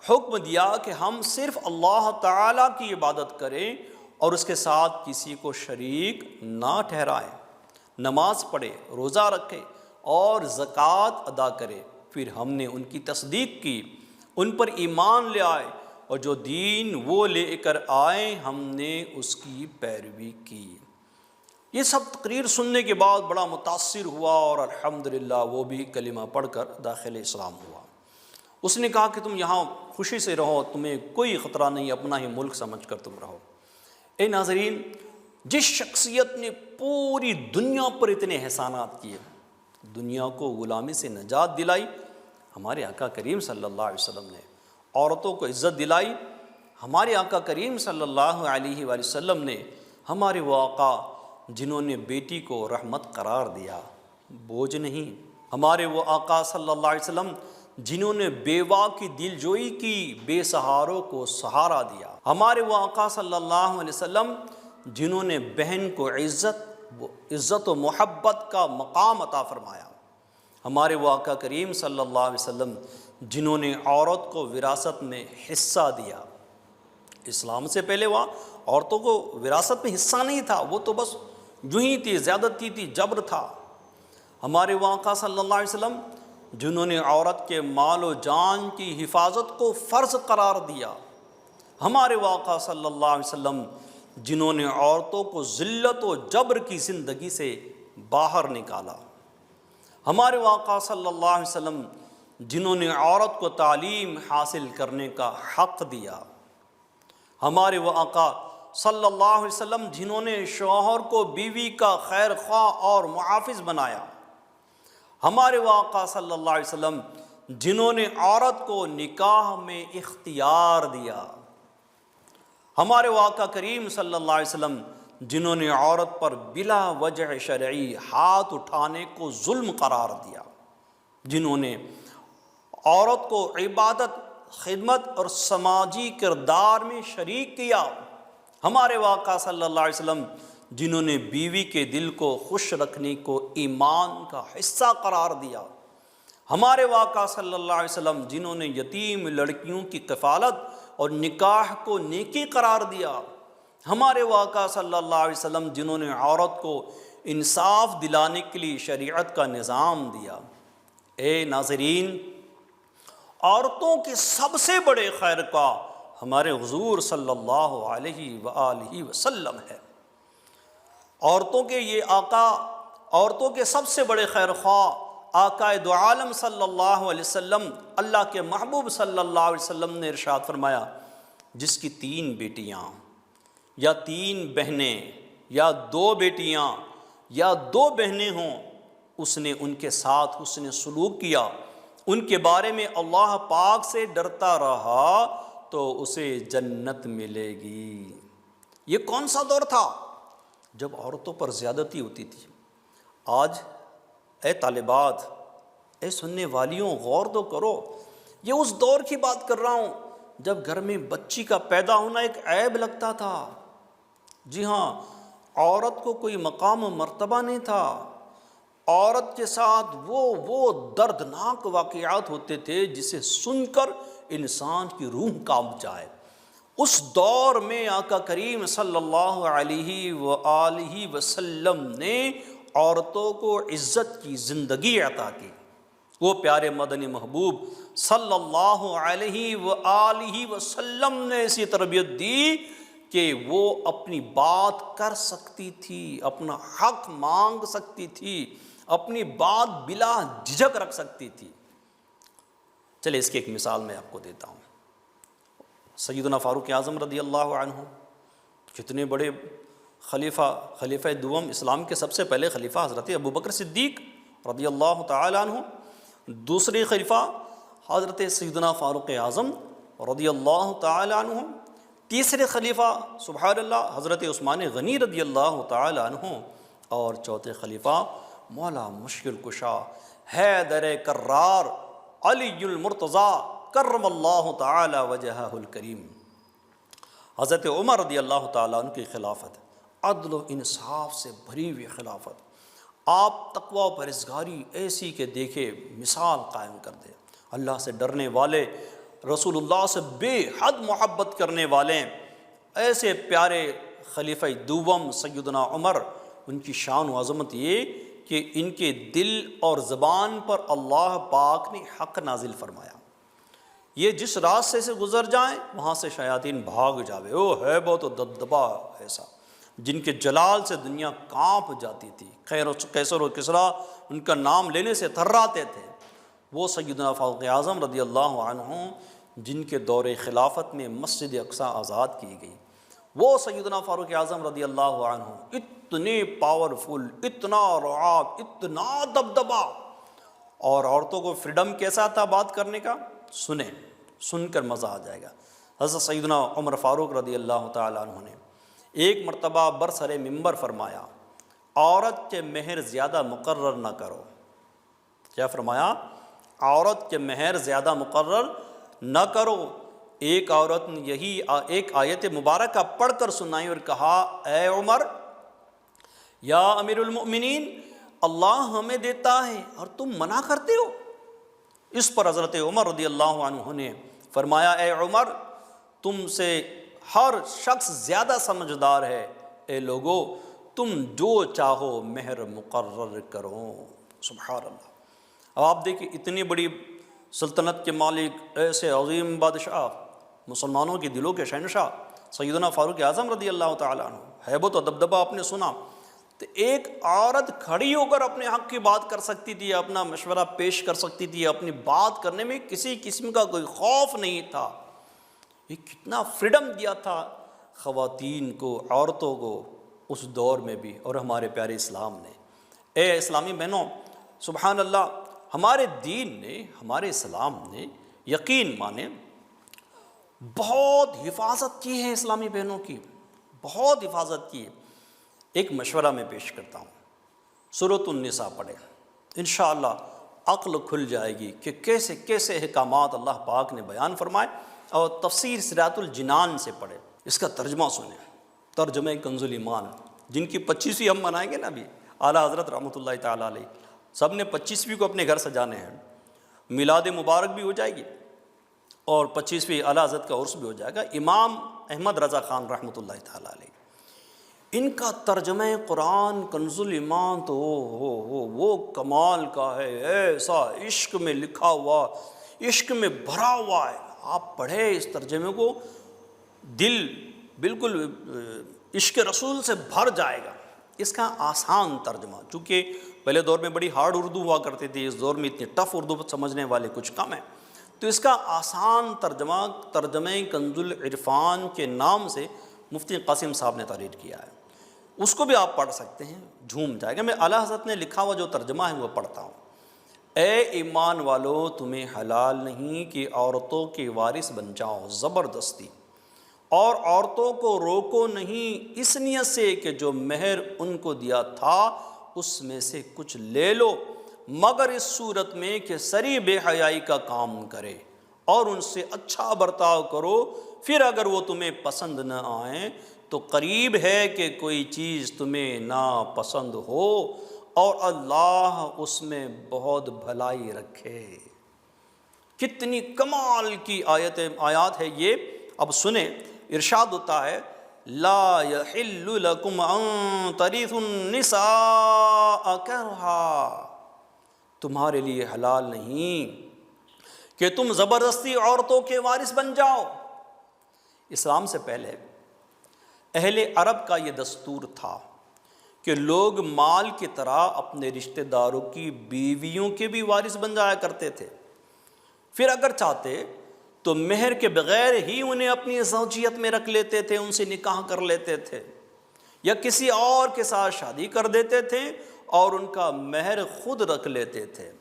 حکم دیا کہ ہم صرف اللہ تعالیٰ کی عبادت کریں اور اس کے ساتھ کسی کو شریک نہ ٹھہرائیں، نماز پڑھے، روزہ رکھے اور زکوٰۃ ادا کرے. پھر ہم نے ان کی تصدیق کی، ان پر ایمان لے آئے، اور جو دین وہ لے کر آئے ہم نے اس کی پیروی کی. یہ سب تقریر سننے کے بعد بڑا متاثر ہوا اور الحمدللہ وہ بھی کلمہ پڑھ کر داخل اسلام ہوا. اس نے کہا کہ تم یہاں خوشی سے رہو، تمہیں کوئی خطرہ نہیں، اپنا ہی ملک سمجھ کر تم رہو. اے ناظرین، جس شخصیت نے پوری دنیا پر اتنے احسانات کیے، دنیا کو غلامی سے نجات دلائی، ہمارے آقا کریم صلی اللہ علیہ وسلم نے عورتوں کو عزت دلائی. ہمارے آقا کریم صلی اللہ علیہ وآلہ وسلم نے، ہمارے وہ آقا جنہوں نے بیٹی کو رحمت قرار دیا، بوجھ نہیں. ہمارے وہ آقا صلی اللہ علیہ وسلم جنہوں نے بیوہ کی دل جوئی کی، بے سہاروں کو سہارا دیا. ہمارے وہ آقا صلی اللہ علیہ وسلم جنہوں نے بہن کو عزت و محبت کا مقام عطا فرمایا. ہمارے وہ آقا کریم صلی اللہ علیہ وسلم جنہوں نے عورت کو وراثت میں حصہ دیا. اسلام سے پہلے وہ عورتوں کو وراثت میں حصہ نہیں تھا، وہ تو بس یوں ہی تھی، زیادتی تھی، جبر تھا. ہمارے وہ آقا صلی اللہ علیہ وسلم جنہوں نے عورت کے مال و جان کی حفاظت کو فرض قرار دیا. ہمارے وہ آقا صلی اللہ علیہ وسلم جنہوں نے عورتوں کو ذلت و جبر کی زندگی سے باہر نکالا. ہمارے وہ آقا صلی اللہ علیہ وسلم جنہوں نے عورت کو تعلیم حاصل کرنے کا حق دیا. ہمارے وہ آقا صلی اللہ علیہ وسلم جنہوں نے شوہر کو بیوی کا خیر خواہ اور محافظ بنایا. ہمارے وہ آقا صلی اللہ علیہ وسلم جنہوں نے عورت کو نکاح میں اختیار دیا. ہمارے وہ آقا کریم صلی اللہ علیہ وسلم جنہوں نے عورت پر بلا وجہ شرعی ہاتھ اٹھانے کو ظلم قرار دیا، جنہوں نے عورت کو عبادت، خدمت اور سماجی کردار میں شریک کیا. ہمارے آقا صلی اللہ علیہ وسلم جنہوں نے بیوی کے دل کو خوش رکھنے کو ایمان کا حصہ قرار دیا. ہمارے آقا صلی اللہ علیہ وسلم جنہوں نے یتیم لڑکیوں کی کفالت اور نکاح کو نیکی قرار دیا. ہمارے آقا صلی اللہ علیہ وسلم جنہوں نے عورت کو انصاف دلانے کے لیے شریعت کا نظام دیا. اے ناظرین، عورتوں کے سب سے بڑے خیر خواہ ہمارے حضور صلی اللہ علیہ وآلہ وسلم ہے. عورتوں کے یہ آقا، عورتوں کے سب سے بڑے خیر خواہ آقا دو عالم صلی اللہ علیہ وسلم، اللہ کے محبوب صلی اللہ علیہ وسلم نے ارشاد فرمایا، جس کی 3 بیٹیاں یا 3 بہنیں یا 2 بیٹیاں یا 2 بہنیں ہوں، اس نے ان کے ساتھ حسن سلوک کیا ان کے بارے میں اللہ پاک سے ڈرتا رہا تو اسے جنت ملے گی۔ یہ کون سا دور تھا جب عورتوں پر زیادتی ہوتی تھی؟ آج اے طالبات، اے سننے والیوں، غور تو کرو، یہ اس دور کی بات کر رہا ہوں جب گھر میں بچی کا پیدا ہونا ایک عیب لگتا تھا۔ جی ہاں، عورت کو کوئی مقام و مرتبہ نہیں تھا۔ عورت کے ساتھ وہ دردناک واقعات ہوتے تھے جسے سن کر انسان کی روح کانپ جائے۔ اس دور میں آقا کریم صلی اللہ علیہ وآلہ وسلم نے عورتوں کو عزت کی زندگی عطا کی۔ وہ پیارے مدنی محبوب صلی اللہ علیہ وآلہ وسلم نے ایسی تربیت دی کہ وہ اپنی بات کر سکتی تھی، اپنا حق مانگ سکتی تھی، اپنی بات بلا جھجک رکھ سکتی تھی۔ چلے اس کی ایک مثال میں آپ کو دیتا ہوں۔ سیدنا فاروق اعظم رضی اللہ عنہ کتنے بڑے خلیفہ دوم، اسلام کے سب سے پہلے خلیفہ حضرت ابوبکر صدیق رضی اللہ تعالی عنہ، دوسرے خلیفہ حضرت سیدنا فاروق اعظم رضی اللہ تعالی عنہ، تیسرے خلیفہ سبحان اللہ حضرت عثمان غنی رضی اللہ تعالی عنہ، اور چوتھے خلیفہ مولا مشکل کشا حیدر کرار علی المرتضیٰ کرم اللہ تعالی وجہہ الکریم، حضرت عمر رضی اللہ تعالیٰ عنہ کی خلافت، عدل و انصاف سے بھری ہوئی خلافت، آپ تقوی و پرہیزگاری ایسی کہ دیکھے مثال قائم کر دے، اللہ سے ڈرنے والے، رسول اللہ سے بے حد محبت کرنے والے، ایسے پیارے خلیفہ دوم سیدنا عمر، ان کی شان و عظمت یہ کہ ان کے دل اور زبان پر اللہ پاک نے حق نازل فرمایا۔ یہ جس راستے سے گزر جائیں وہاں سے شیاطین بھاگ جاوے، او ہے بہت دبدبا ایسا جن کے جلال سے دنیا کانپ جاتی تھی، قیصر و کسریٰ ان کا نام لینے سے تھراتے تھے۔ وہ سیدنا فاروق اعظم رضی اللہ عنہ جن کے دور خلافت میں مسجد اقصی آزاد کی گئی، وہ سیدنا فاروق اعظم رضی اللہ عنہ اتنے پاورفل، اتنا رعب، اتنا دبدبا، اور عورتوں کو فریڈم کیسا تھا بات کرنے کا، سنیں، سن کر مزہ آ جائے گا۔ حضرت سیدنا عمر فاروق رضی اللہ تعالیٰ عنہ نے ایک مرتبہ برسر ممبر فرمایا، عورت کے مہر زیادہ مقرر نہ کرو۔ کیا فرمایا؟ عورت کے مہر زیادہ مقرر نہ کرو۔ ایک عورت نے یہی ایک آیت مبارکہ پڑھ کر سنائی اور کہا، اے عمر، یا امیر المؤمنین، اللہ ہمیں دیتا ہے اور تم منع کرتے ہو۔ اس پر حضرت عمر رضی اللہ عنہ نے فرمایا، اے عمر، تم سے ہر شخص زیادہ سمجھدار ہے، اے لوگو تم جو چاہو مہر مقرر کرو۔ سبحان اللہ۔ اب آپ دیکھیں اتنی بڑی سلطنت کے مالک، ایسے عظیم بادشاہ، مسلمانوں کے دلوں کے شہنشاہ سیدنا فاروق اعظم رضی اللہ تعالیٰ عنہ، ہیبت و دبدبہ آپ نے سنا، تو ایک عورت کھڑی ہو کر اپنے حق کی بات کر سکتی تھی، اپنا مشورہ پیش کر سکتی تھی، اپنی بات کرنے میں کسی قسم کا کوئی خوف نہیں تھا۔ یہ کتنا فریڈم دیا تھا خواتین کو، عورتوں کو اس دور میں بھی، اور ہمارے پیارے اسلام نے۔ اے اسلامی بہنوں، سبحان اللہ، ہمارے دین نے، ہمارے اسلام نے، یقین مانے، بہت حفاظت کی ہے اسلامی بہنوں کی، بہت حفاظت کی ہے۔ ایک مشورہ میں پیش کرتا ہوں، سورۃ النساء پڑھیں، انشاءاللہ عقل کھل جائے گی کہ کیسے کیسے احکامات اللہ پاک نے بیان فرمائے، اور تفسیر صراط الجنان سے پڑھیں، اس کا ترجمہ سنیں، ترجمہ کنز ایمان، جن کی 25ویں ہم منائیں گے نا ابھی، اعلیٰ حضرت رحمۃ اللہ تعالیٰ علیہ، سب نے 25ویں کو اپنے گھر سجانے ہیں، میلاد مبارک بھی ہو جائے گی اور 25ویں اعلیٰ حضرت کا عرس بھی ہو جائے گا، امام احمد رضا خان رحمۃ اللہ تعالیٰ علیہ، ان کا ترجمہ قرآن کنز ایمان تو وہ کمال کا ہے، ایسا عشق میں لکھا ہوا، عشق میں بھرا ہوا ہے، آپ پڑھیں اس ترجمے کو، دل بالکل عشق رسول سے بھر جائے گا۔ اس کا آسان ترجمہ، چونکہ پہلے دور میں بڑی ہارڈ اردو ہوا کرتی تھی، اس دور میں اتنی ٹف اردو سمجھنے والے کچھ کم ہیں، تو اس کا آسان ترجمہ کنز العرفان کے نام سے مفتی قاسم صاحب نے تحریر کیا ہے، اس کو بھی آپ پڑھ سکتے ہیں، جھوم جائے گا۔ میں اعلیٰ حضرت نے لکھا ہوا جو ترجمہ ہے وہ پڑھتا ہوں۔ اے ایمان والو تمہیں حلال نہیں کہ عورتوں کے وارث بن جاؤ زبردستی، اور عورتوں کو روکو نہیں اس نیت سے کہ جو مہر ان کو دیا تھا اس میں سے کچھ لے لو، مگر اس صورت میں کہ سری بے حیائی کا کام کرے اور ان سے اچھا برتاؤ کرو، پھر اگر وہ تمہیں پسند نہ آئیں تو قریب ہے کہ کوئی چیز تمہیں ناپسند ہو اور اللہ اس میں بہت بھلائی رکھے۔ کتنی کمال کی آیات ہے یہ۔ اب سنیں، ارشاد ہوتا ہے لا یحل لکم ان ترثوا النساء کرہا، تمہارے لیے حلال نہیں کہ تم زبردستی عورتوں کے وارث بن جاؤ۔ اسلام سے پہلے اہل عرب کا یہ دستور تھا کہ لوگ مال کی طرح اپنے رشتہ داروں کی بیویوں کے بھی وارث بن جایا کرتے تھے، پھر اگر چاہتے تو مہر کے بغیر ہی انہیں اپنی زوجیت میں رکھ لیتے تھے، ان سے نکاح کر لیتے تھے، یا کسی اور کے ساتھ شادی کر دیتے تھے اور ان کا مہر خود رکھ لیتے تھے،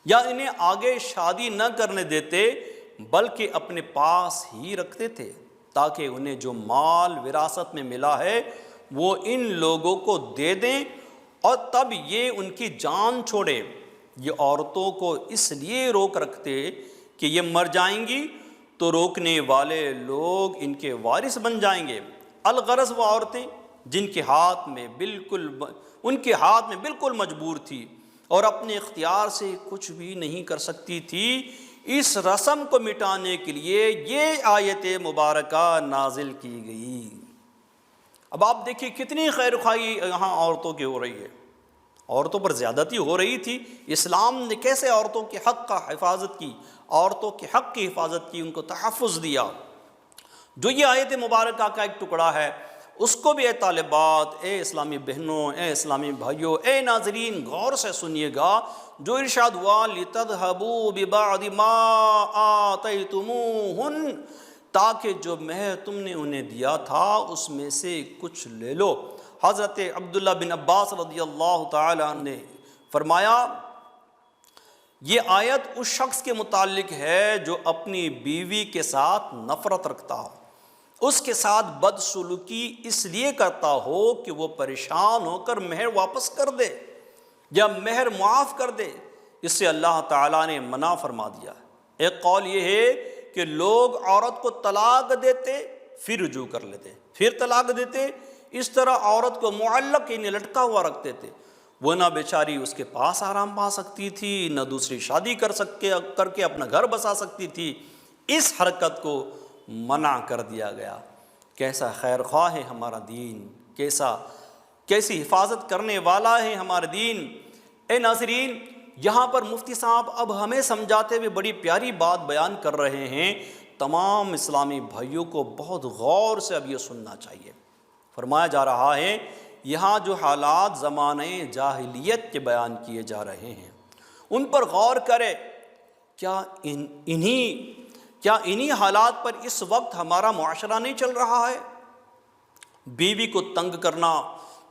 یا انہیں آگے شادی نہ کرنے دیتے بلکہ اپنے پاس ہی رکھتے تھے تاکہ انہیں جو مال وراثت میں ملا ہے وہ ان لوگوں کو دے دیں اور تب یہ ان کی جان چھوڑے۔ یہ عورتوں کو اس لیے روک رکھتے کہ یہ مر جائیں گی تو روکنے والے لوگ ان کے وارث بن جائیں گے۔ الغرض وہ عورتیں جن کے ہاتھ میں بالکل مجبور تھی اور اپنے اختیار سے کچھ بھی نہیں کر سکتی تھی، اس رسم کو مٹانے کے لیے یہ آیت مبارکہ نازل کی گئی۔ اب آپ دیکھیے کتنی خیر خواہی یہاں عورتوں کی ہو رہی ہے، عورتوں پر زیادتی ہو رہی تھی، اسلام نے کیسے عورتوں کے حق کا حفاظت کی، عورتوں کے حق کی حفاظت کی، ان کو تحفظ دیا۔ جو یہ آیت مبارکہ کا ایک ٹکڑا ہے اس کو بھی اے طالبات، اے اسلامی بہنوں، اے اسلامی بھائیوں، اے ناظرین غور سے سنیے گا۔ جو ارشاد ہوا لِتَذْهَبُوا بِبَعْضِ مَا آتَيْتُمُوهُنَّ، تاکہ جو مہر تم نے انہیں دیا تھا اس میں سے کچھ لے لو۔ حضرت عبداللہ بن عباس رضی اللہ تعالی عنہ نے فرمایا یہ آیت اس شخص کے متعلق ہے جو اپنی بیوی کے ساتھ نفرت رکھتا ہو، اس کے ساتھ بدسلوکی اس لیے کرتا ہو کہ وہ پریشان ہو کر مہر واپس کر دے یا مہر معاف کر دے۔ اس سے اللہ تعالیٰ نے منع فرما دیا۔ ایک قول یہ ہے کہ لوگ عورت کو طلاق دیتے پھر رجوع کر لیتے، پھر طلاق دیتے، اس طرح عورت کو معلق یعنی لٹکا ہوا رکھتے تھے، وہ نہ بیچاری اس کے پاس آرام پا سکتی تھی، نہ دوسری شادی کر کے اپنا گھر بسا سکتی تھی۔ اس حرکت کو منع کر دیا گیا۔ کیسا خیر خواہ ہے ہمارا دین، کیسی حفاظت کرنے والا ہے ہمارا دین۔ اے ناظرین، یہاں پر مفتی صاحب اب ہمیں سمجھاتے ہوئے بڑی پیاری بات بیان کر رہے ہیں۔ تمام اسلامی بھائیوں کو بہت غور سے اب یہ سننا چاہیے۔ فرمایا جا رہا ہے یہاں جو حالات زمانہ جاہلیت کے بیان کیے جا رہے ہیں ان پر غور کرے۔ کیا انہی حالات پر اس وقت ہمارا معاشرہ نہیں چل رہا ہے؟ بیوی کو تنگ کرنا،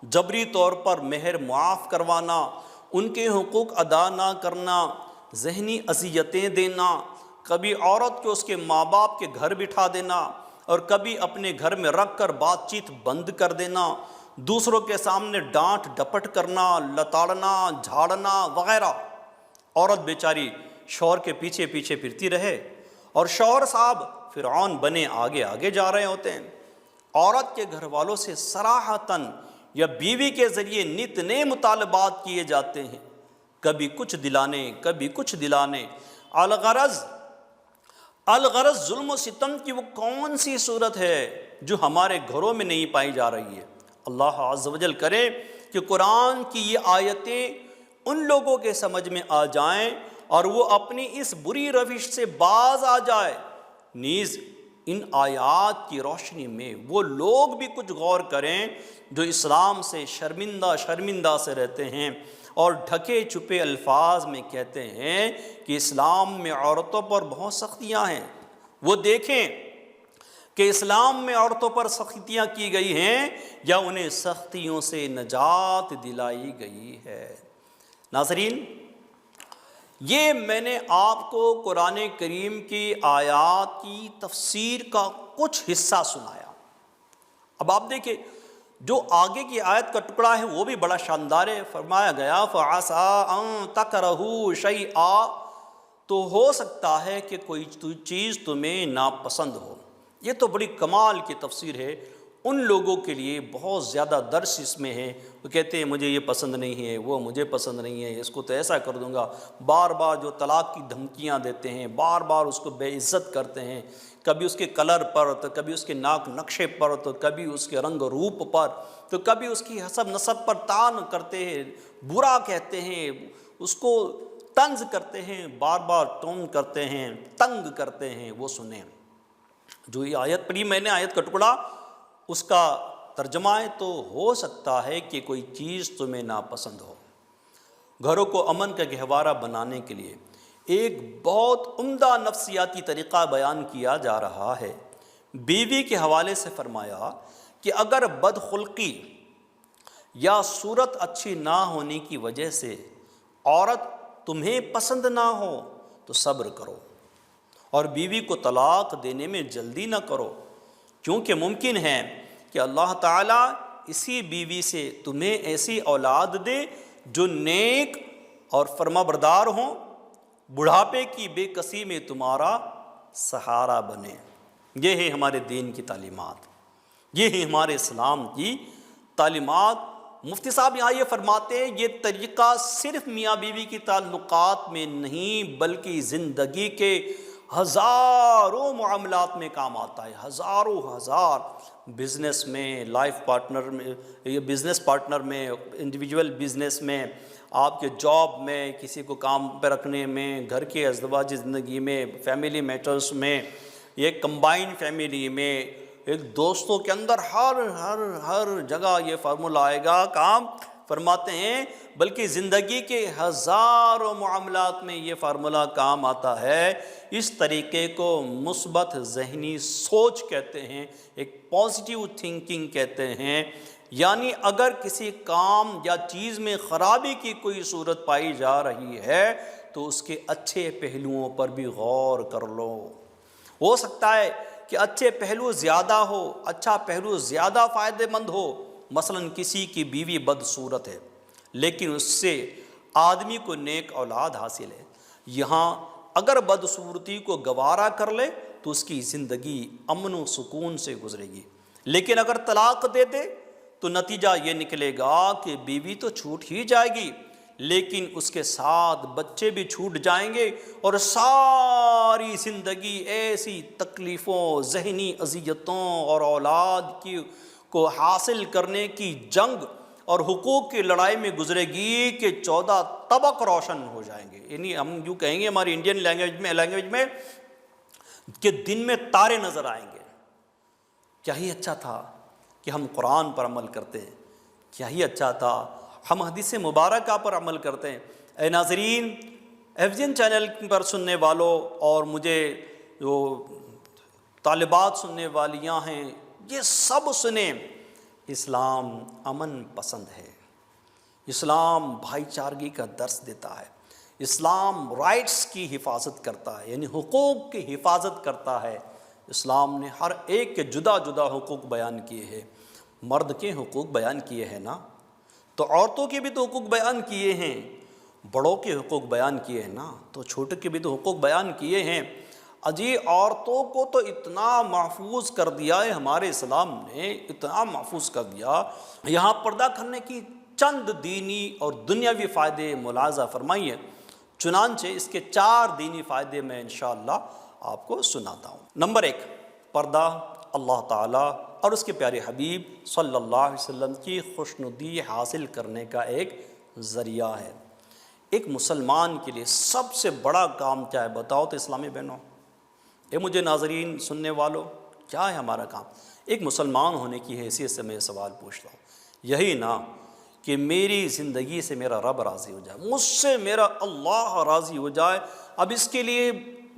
جبری طور پر مہر معاف کروانا، ان کے حقوق ادا نہ کرنا، ذہنی اذیتیں دینا، کبھی عورت کو اس کے ماں باپ کے گھر بٹھا دینا اور کبھی اپنے گھر میں رکھ کر بات چیت بند کر دینا، دوسروں کے سامنے ڈانٹ ڈپٹ کرنا، لتاڑنا، جھاڑنا وغیرہ۔ عورت بیچاری شوہر کے پیچھے پیچھے پھرتی رہے اور شوہر صاحب فرعون بنے آگے آگے جا رہے ہوتے ہیں۔ عورت کے گھر والوں سے صراحتاً یا بیوی کے ذریعے نت نئے مطالبات کیے جاتے ہیں، کبھی کچھ دلانے کبھی کچھ دلانے۔ الغرض ظلم و ستم کی وہ کون سی صورت ہے جو ہمارے گھروں میں نہیں پائی جا رہی ہے؟ اللہ عز و جل کرے کہ قرآن کی یہ آیتیں ان لوگوں کے سمجھ میں آ جائیں اور وہ اپنی اس بری روش سے باز آ جائے۔ نیز ان آیات کی روشنی میں وہ لوگ بھی کچھ غور کریں جو اسلام سے شرمندہ سے رہتے ہیں اور ڈھکے چھپے الفاظ میں کہتے ہیں کہ اسلام میں عورتوں پر بہت سختیاں ہیں۔ وہ دیکھیں کہ اسلام میں عورتوں پر سختیاں کی گئی ہیں یا انہیں سختیوں سے نجات دلائی گئی ہے۔ ناظرین، یہ میں نے آپ کو قرآن کریم کی آیات کی تفسیر کا کچھ حصہ سنایا۔ اب آپ دیکھیں جو آگے کی آیت کا ٹکڑا ہے وہ بھی بڑا شاندار ہے۔ فرمایا گیا فَعَسَىٰ أَن تَكْرَهُوا شَيْئًا، تو ہو سکتا ہے کہ کوئی چیز تمہیں ناپسند ہو۔ یہ تو بڑی کمال کی تفسیر ہے، ان لوگوں کے لیے بہت زیادہ درس اس میں ہے۔ وہ کہتے ہیں مجھے یہ پسند نہیں ہے، وہ مجھے پسند نہیں ہے، اس کو تو ایسا کر دوں گا، بار بار جو طلاق کی دھمکیاں دیتے ہیں، بار بار اس کو بے عزت کرتے ہیں، کبھی اس کے کلر پر، تو کبھی اس کے ناک نقشے پر، تو کبھی اس کے رنگ روپ پر، تو کبھی اس کی حسب نسب پر طعن کرتے ہیں، برا کہتے ہیں، اس کو طنز کرتے ہیں، بار بار ٹون کرتے ہیں، تنگ کرتے ہیں۔ وہ سنیں جو یہ آیت پڑھی میں نے، آیت کا ٹکڑا، اس کا ترجمہ ہے تو ہو سکتا ہے کہ کوئی چیز تمہیں ناپسند ہو۔ گھروں کو امن کا گہوارہ بنانے کے لیے ایک بہت عمدہ نفسیاتی طریقہ بیان کیا جا رہا ہے۔ بیوی کے حوالے سے فرمایا کہ اگر بدخلقی یا صورت اچھی نہ ہونے کی وجہ سے عورت تمہیں پسند نہ ہو تو صبر کرو، اور بیوی کو طلاق دینے میں جلدی نہ کرو، کیونکہ ممکن ہے کہ اللہ تعالیٰ اسی بیوی سے تمہیں ایسی اولاد دے جو نیک اور فرما بردار ہوں، بڑھاپے کی بے کسی میں تمہارا سہارا بنے۔ یہ ہے ہمارے دین کی تعلیمات، یہ ہے ہمارے اسلام کی تعلیمات۔ مفتی صاحب یہاں یہ فرماتے ہیں یہ طریقہ صرف میاں بیوی کی تعلقات میں نہیں بلکہ زندگی کے ہزاروں معاملات میں کام آتا ہے، ہزاروں ہزار، بزنس میں، لائف پارٹنر میں، یہ بزنس پارٹنر میں، انڈیویجول بزنس میں، آپ کے جاب میں، کسی کو کام پہ رکھنے میں، گھر کے ازدواجی زندگی میں، فیملی میٹرز میں، یہ کمبائن فیملی میں، ایک دوستوں کے اندر، ہر جگہ یہ فارمولہ آئے گا کام۔ فرماتے ہیں بلکہ زندگی کے ہزاروں معاملات میں یہ فارمولہ کام آتا ہے۔ اس طریقے کو مثبت ذہنی سوچ کہتے ہیں، ایک پازیٹیو تھنکنگ کہتے ہیں۔ یعنی اگر کسی کام یا چیز میں خرابی کی کوئی صورت پائی جا رہی ہے تو اس کے اچھے پہلوؤں پر بھی غور کر لو۔ ہو سکتا ہے کہ اچھے پہلو زیادہ ہو، اچھا پہلو زیادہ فائدہ مند ہو۔ مثلا کسی کی بیوی بدصورت ہے لیکن اس سے آدمی کو نیک اولاد حاصل ہے، یہاں اگر بدصورتی کو گوارا کر لے تو اس کی زندگی امن و سکون سے گزرے گی، لیکن اگر طلاق دے دے تو نتیجہ یہ نکلے گا کہ بیوی تو چھوٹ ہی جائے گی لیکن اس کے ساتھ بچے بھی چھوٹ جائیں گے، اور ساری زندگی ایسی تکلیفوں، ذہنی اذیتوں اور اولاد کو حاصل کرنے کی جنگ اور حقوق کی لڑائی میں گزرے گی کہ 14 طبق روشن ہو جائیں گے۔ یعنی ہم یوں کہیں گے ہماری انڈین لینگویج میں کہ دن میں تارے نظر آئیں گے۔ کیا ہی اچھا تھا کہ ہم قرآن پر عمل کرتے ہیں، کیا ہی اچھا تھا ہم حدیث مبارکہ پر عمل کرتے ہیں۔ اے ناظرین، ایویژن چینل پر سننے والوں اور مجھے جو طالبات سننے والیاں ہیں یہ سب سنیں، اسلام امن پسند ہے، اسلام بھائی چارگی کا درس دیتا ہے، اسلام رائٹس کی حفاظت کرتا ہے، یعنی حقوق کی حفاظت کرتا ہے۔ اسلام نے ہر ایک کے جدا جدا حقوق بیان کیے ہیں۔ مرد کے حقوق بیان کیے ہیں نا، تو عورتوں کے بھی تو حقوق بیان کیے ہیں، بڑوں کے حقوق بیان کیے ہیں نا، تو چھوٹے کے بھی تو حقوق بیان کیے ہیں۔ اجی عورتوں کو تو اتنا محفوظ کر دیا ہے ہمارے اسلام نے، اتنا محفوظ کر دیا۔ یہاں پردہ کرنے کی چند دینی اور دنیاوی فائدے ملاحظہ فرمائیے، چنانچہ اس کے 4 دینی فائدے میں انشاءاللہ آپ کو سناتا ہوں۔ نمبر 1، پردہ اللہ تعالیٰ اور اس کے پیارے حبیب صلی اللہ علیہ وسلم کی خوشنودی حاصل کرنے کا ایک ذریعہ ہے۔ ایک مسلمان کے لیے سب سے بڑا کام کیا ہے بتاؤ تو اسلامی بہنوں؟ اے مجھے ناظرین سننے والوں، کیا ہے ہمارا کام؟ ایک مسلمان ہونے کی حیثیت سے میں سوال پوچھتا ہوں، یہی نا کہ میری زندگی سے میرا رب راضی ہو جائے، مجھ سے میرا اللہ راضی ہو جائے۔ اب اس کے لیے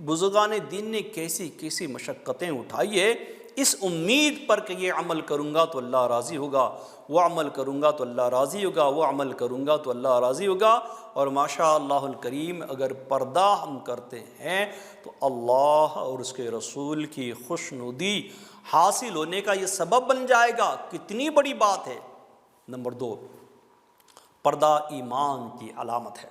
بزرگان دین نے کیسی کیسی مشقتیں اٹھائی ہے، اس امید پر کہ یہ عمل کروں گا تو اللہ راضی ہوگا، وہ عمل کروں گا تو اللہ راضی ہوگا، وہ عمل کروں گا تو اللہ راضی ہوگا۔ اور ماشاء اللہ الکریم اگر پردہ ہم کرتے ہیں تو اللہ اور اس کے رسول کی خوشنودی حاصل ہونے کا یہ سبب بن جائے گا۔ کتنی بڑی بات ہے۔ نمبر 2، پردہ ایمان کی علامت ہے،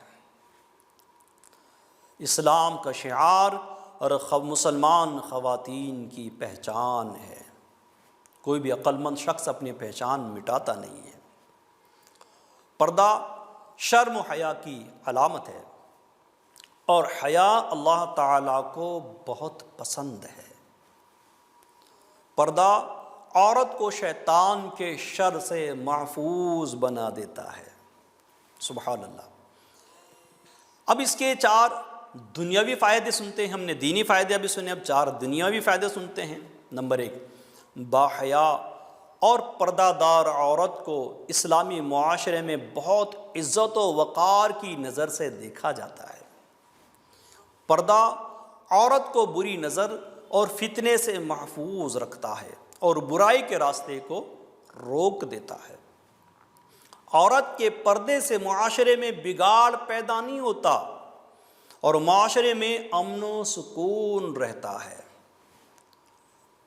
اسلام کا شعار اور مسلمان خواتین کی پہچان ہے۔ کوئی بھی عقل مند شخص اپنی پہچان مٹاتا نہیں ہے۔ پردہ شرم و حیا کی علامت ہے، اور حیا اللہ تعالیٰ کو بہت پسند ہے۔ پردہ عورت کو شیطان کے شر سے محفوظ بنا دیتا ہے۔ سبحان اللہ۔ اب اس کے 4 دنیاوی فائدے سنتے ہیں، ہم نے دینی فائدے ابھی سنے، اب 4 دنیاوی فائدے سنتے ہیں۔ نمبر 1، باحیا اور پردہ دار عورت کو اسلامی معاشرے میں بہت عزت و وقار کی نظر سے دیکھا جاتا ہے۔ پردہ عورت کو بری نظر اور فتنے سے محفوظ رکھتا ہے اور برائی کے راستے کو روک دیتا ہے۔ عورت کے پردے سے معاشرے میں بگاڑ پیدا نہیں ہوتا اور معاشرے میں امن و سکون رہتا ہے۔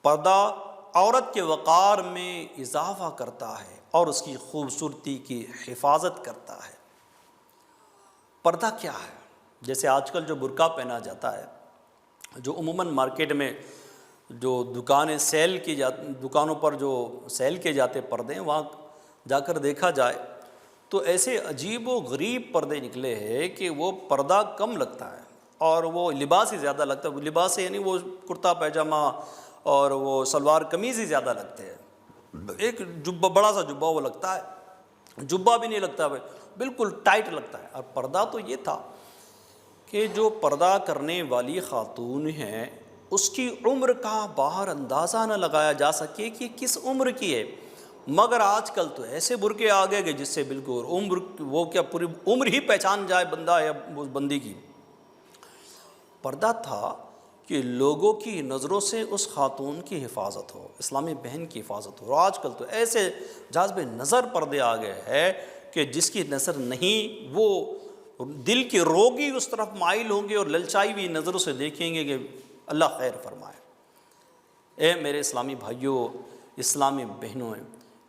پردہ عورت کے وقار میں اضافہ کرتا ہے اور اس کی خوبصورتی کی حفاظت کرتا ہے۔ پردہ کیا ہے؟ جیسے آج کل جو برقع پہنا جاتا ہے، جو عموماً مارکیٹ میں جو دکانوں پر جو سیل کیے جاتے پردے ہیں، وہاں جا کر دیکھا جائے تو ایسے عجیب و غریب پردے نکلے ہیں کہ وہ پردہ کم لگتا ہے اور وہ لباس ہی زیادہ لگتا ہے۔ لباس یعنی وہ کرتا پیجامہ اور وہ سلوار قمیض ہی زیادہ لگتے ہیں۔ ایک جبہ، بڑا سا جبہ وہ لگتا ہے، جبہ بھی نہیں لگتا، بالکل ٹائٹ لگتا ہے۔ اور پردہ تو یہ تھا کہ جو پردہ کرنے والی خاتون ہیں اس کی عمر کا باہر اندازہ نہ لگایا جا سکے کہ کس عمر کی ہے۔ مگر آج کل تو ایسے برقعے آ گئے کہ جس سے بالکل عمر، وہ کیا پوری عمر ہی پہچان جائے بندہ یا بندی کی۔ پردہ تھا کہ لوگوں کی نظروں سے اس خاتون کی حفاظت ہو، اسلامی بہن کی حفاظت ہو۔ اور آج کل تو ایسے جاذب نظر پردے آ گئے ہیں کہ جس کی نظر نہیں، وہ دل کے روگی اس طرف مائل ہوں گے اور للچائی ہوئی نظروں سے دیکھیں گے کہ اللہ خیر فرمائے۔ اے میرے اسلامی بھائیوں، اسلامی بہنوں،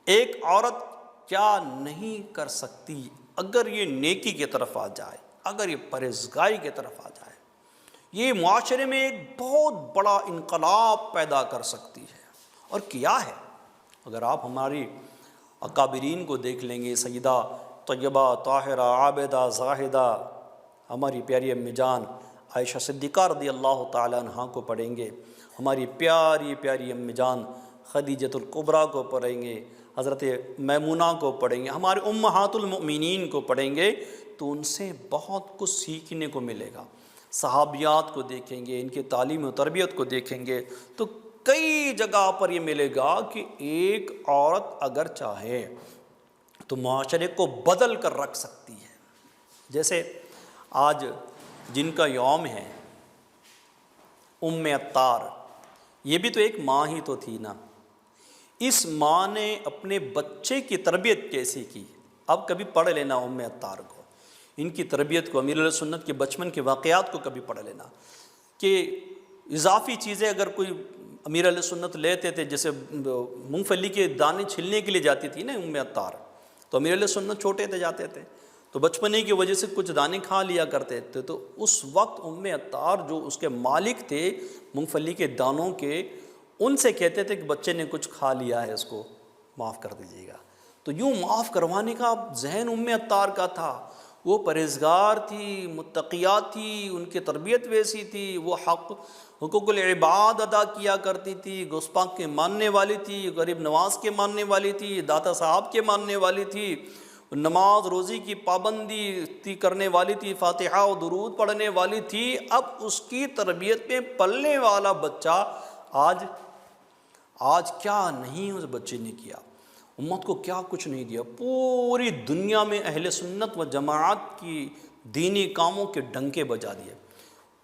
ایک عورت کیا نہیں کر سکتی اگر یہ نیکی کی طرف آ جائے، اگر یہ پرہیزگاری کی طرف آ جائے۔ یہ معاشرے میں ایک بہت بڑا انقلاب پیدا کر سکتی ہے، اور کیا ہے۔ اگر آپ ہماری اکابرین کو دیکھ لیں گے، سیدہ طیبہ طاہرہ عابدہ زاہدہ ہماری پیاری امی جان عائشہ صدیقہ رضی اللہ تعالیٰ عنہا کو پڑھیں گے، ہماری پیاری پیاری امی جان خدیجۃ الکبریٰ کو پڑھیں گے، حضرت میمونہ کو پڑھیں گے، ہمارے امہات المؤمنین کو پڑھیں گے تو ان سے بہت کچھ سیکھنے کو ملے گا۔ صحابیات کو دیکھیں گے، ان کی تعلیم و تربیت کو دیکھیں گے تو کئی جگہ پر یہ ملے گا کہ ایک عورت اگر چاہے تو معاشرے کو بدل کر رکھ سکتی ہے۔ جیسے آج جن کا یوم ہے ام عطار، یہ بھی تو ایک ماں ہی تو تھی نا۔ اس ماں نے اپنے بچے کی تربیت کیسی کی؟ اب کبھی پڑھ لینا ام عطار کو، ان کی تربیت کو، امیر علیہ سنت کے بچپن کے واقعات کو کبھی پڑھ لینا کہ اضافی چیزیں اگر کوئی امیر علیہ سنت لیتے تھے، جیسے مونگ پھلی کے دانے چھلنے کے لیے جاتی تھی نا ام عطار، تو امیر علیہ سنت چھوٹے تھے، جاتے تھے تو بچپنے کی وجہ سے کچھ دانے کھا لیا کرتے تھے، تو اس وقت ام عطار جو اس کے مالک تھے مونگ پھلی کے دانوں کے، ان سے کہتے تھے کہ بچے نے کچھ کھا لیا ہے، اس کو معاف کر دیجیے گا۔ تو یوں معاف کروانے کا ذہن ام عطار کا تھا۔ وہ پرہیزگار تھی، متقیہ تھی، ان کی تربیت ویسی تھی، وہ حقوق العباد ادا کیا کرتی تھی، گوسپاک کے ماننے والی تھی، غریب نواز کے ماننے والی تھی، داتا صاحب کے ماننے والی تھی، نماز روزی کی پابندی کرنے والی تھی، فاتحہ و درود پڑھنے والی تھی۔ اب اس کی تربیت میں پلنے والا بچہ آج کیا نہیں اس بچے نے کیا، امت کو کیا کچھ نہیں دیا، پوری دنیا میں اہل سنت و جماعت کی دینی کاموں کے ڈنکے بجا دیے۔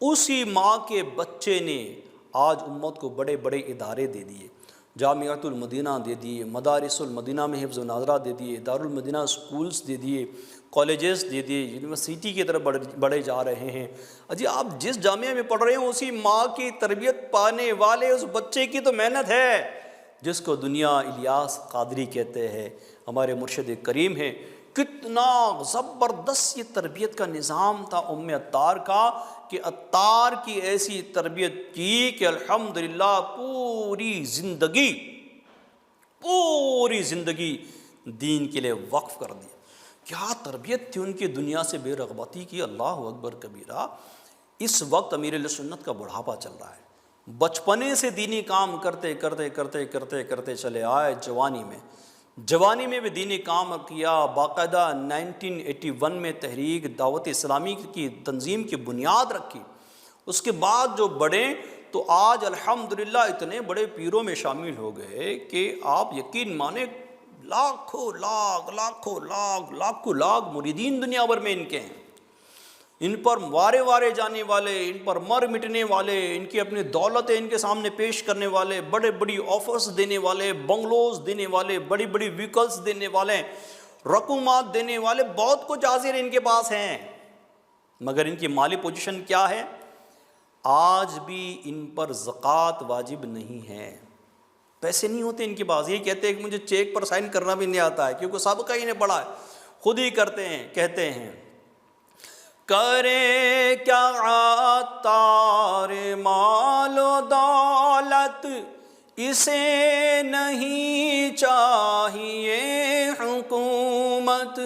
اسی ماں کے بچے نے آج امت کو بڑے بڑے ادارے دے دیے، جامعۃ المدینہ دے دیے، مدارس المدینہ میں حفظ و ناظرہ دے دیے، دارالمدینہ اسکولز دے دیے، کالجز دے دیے، یونیورسٹی کی طرف بڑھے جا رہے ہیں۔ اجی آپ جس جامعہ میں پڑھ رہے ہیں اسی ماں کی تربیت پانے والے اس بچے کی تو محنت ہے، جس کو دنیا الیاس قادری کہتے ہیں، ہمارے مرشد کریم ہیں۔ کتنا زبردست یہ تربیت کا نظام تھا ام عطار کا، کہ عطار کی ایسی تربیت کی کہ الحمدللہ پوری زندگی دین کے لیے وقف کر دی۔ کیا تربیت تھی ان کی، دنیا سے بے رغبتی کی، اللہ اکبر کبیرہ۔ اس وقت امیر اہل سنت کا بڑھاپا چل رہا ہے، بچپنے سے دینی کام کرتے چلے آئے جوانی میں بھی دینی کام کیا، باقاعدہ 1981 میں تحریک دعوت اسلامی کی تنظیم کی بنیاد رکھی۔ اس کے بعد جو بڑھے تو آج الحمدللہ اتنے بڑے پیروں میں شامل ہو گئے کہ آپ یقین مانیں لاکھوں لاکھ مریدین دنیا بھر میں ان کے ہیں، ان پر وارے جانے والے، ان پر مر مٹنے والے، ان کی اپنی دولتیں ان کے سامنے پیش کرنے والے، بڑی آفرز دینے والے، بنگلوز دینے والے، بڑی ویکلز دینے والے، رقومات دینے والے، بہت کچھ حاضر ان کے پاس ہیں، مگر ان کی مالی پوزیشن کیا ہے؟ آج بھی ان پر زکوٰۃ واجب نہیں ہے، پیسے نہیں ہوتے ان کے پاس۔ یہ کہتے ہیں کہ مجھے چیک پر سائن کرنا بھی نہیں آتا ہے، کیونکہ سابقہ ہی نہیں پڑا ہے، خود ہی کرتے ہیں۔ کہتے ہیں کرے کیا عطار مال و دولت، اسے نہیں چاہیے حکومت،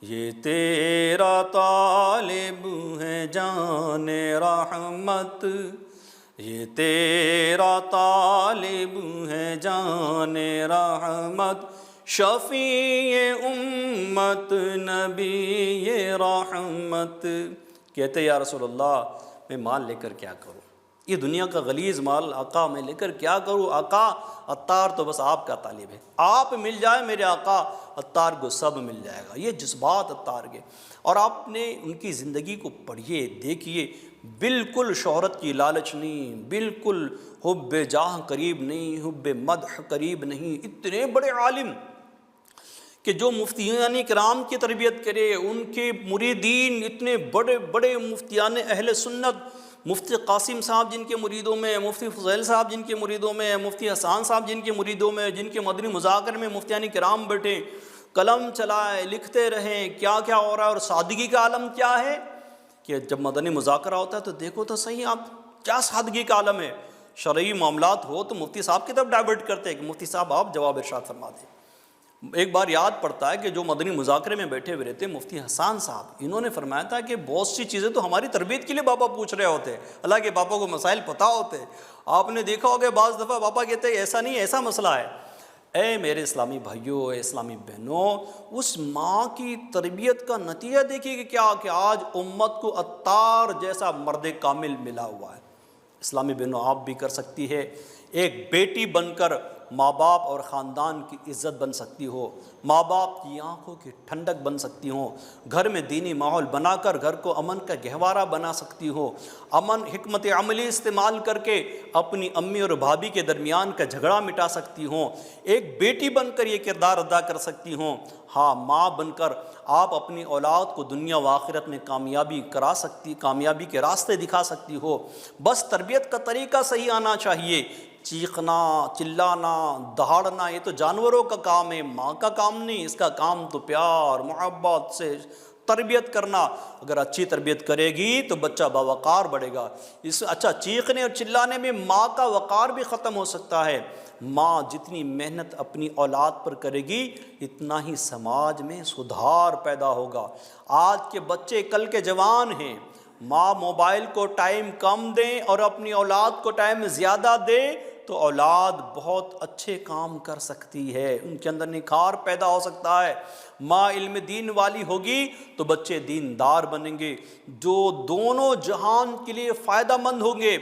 یہ تیرا طالب ہے جان رحمت، یہ تیرا طالب ہے جان رحمت، شفیع امت نبی رحمت۔ کہتے یا رسول اللہ میں مال لے کر کیا کروں، یہ دنیا کا غلیظ مال آقا میں لے کر کیا کروں؟ آقا عطار تو بس آپ کا طالب ہے، آپ مل جائے میرے آقا عطار کو سب مل جائے گا۔ یہ جذبات عطار کے، اور آپ نے ان کی زندگی کو پڑھیے دیکھیے، بالکل شہرت کی لالچ نہیں، بالکل حب جاہ قریب نہیں، حب مدح قریب نہیں۔ اتنے بڑے عالم کہ جو مفتیان کرام کی تربیت کرے، ان کے مریدین اتنے بڑے مفتیان اہل سنت، مفتی قاسم صاحب جن کے مریدوں میں، مفتی فضیل صاحب جن کے مریدوں میں، مفتی حسان صاحب جن کے مریدوں میں، جن کے مدنی مذاکر میں مفتیان کرام بیٹھے، قلم چلائے، لکھتے رہیں کیا ہو رہا ہے۔ اور سادگی کا عالم کیا ہے کہ جب مدنی مذاکرہ ہوتا ہے تو دیکھو تو صحیح آپ کیا سادگی کا عالم ہے۔ شرعی معاملات ہو تو مفتی صاحب کی طرف ڈائیورٹ کرتے ہیں کہ مفتی صاحب آپ جواب ارشاد فرما دیں۔ ایک بار یاد پڑتا ہے کہ جو مدنی مذاکرے میں بیٹھے ہوئے رہتے مفتی حسان صاحب، انہوں نے فرمایا تھا کہ بہت سی چیزیں تو ہماری تربیت کے لیے بابا پوچھ رہے ہوتے، اللہ کے بابا کو مسائل پتہ ہوتے۔ آپ نے دیکھا ہوگا بعض دفعہ بابا کہتے ہیں ایسا نہیں، ایسا مسئلہ ہے۔ اے میرے اسلامی بھائیوں، اے اسلامی بہنوں، اس ماں کی تربیت کا نتیجہ دیکھیے کہ کیا، کہ آج امت کو عطار جیسا مرد کامل ملا ہوا ہے۔ اسلامی بہنوں آپ بھی کر سکتی ہے، ایک بیٹی بن کر ماں باپ اور خاندان کی عزت بن سکتی ہو، ماں باپ کی آنکھوں کی ٹھنڈک بن سکتی ہو، گھر میں دینی ماحول بنا کر گھر کو امن کا گہوارہ بنا سکتی ہو، امن حکمت عملی استعمال کر کے اپنی امی اور بھابھی کے درمیان کا جھگڑا مٹا سکتی ہوں، ایک بیٹی بن کر یہ کردار ادا کر سکتی ہوں۔ ہاں، ماں بن کر آپ اپنی اولاد کو دنیا و آخرت میں کامیابی کے راستے دکھا سکتی ہو۔ بس تربیت کا طریقہ صحیح آنا چاہیے۔ چیخنا، چلانا، دہاڑنا یہ تو جانوروں کا کام ہے، ماں کا کام نہیں۔ اس کا کام تو پیار محبت سے تربیت کرنا۔ اگر اچھی تربیت کرے گی تو بچہ باوقار بڑھے گا۔ اچھا چیخنے اور چلانے میں ماں کا وقار بھی ختم ہو سکتا ہے۔ ماں جتنی محنت اپنی اولاد پر کرے گی اتنا ہی سماج میں سدھار پیدا ہوگا۔ آج کے بچے کل کے جوان ہیں۔ ماں موبائل کو ٹائم کم دیں اور اپنی اولاد کو ٹائم زیادہ دے تو اولاد بہت اچھے کام کر سکتی ہے، ان کے اندر نکھار پیدا ہو سکتا ہے۔ ماں علم دین والی ہوگی تو بچے دیندار بنیں گے، جو دونوں جہان کے لیے فائدہ مند ہوں گے۔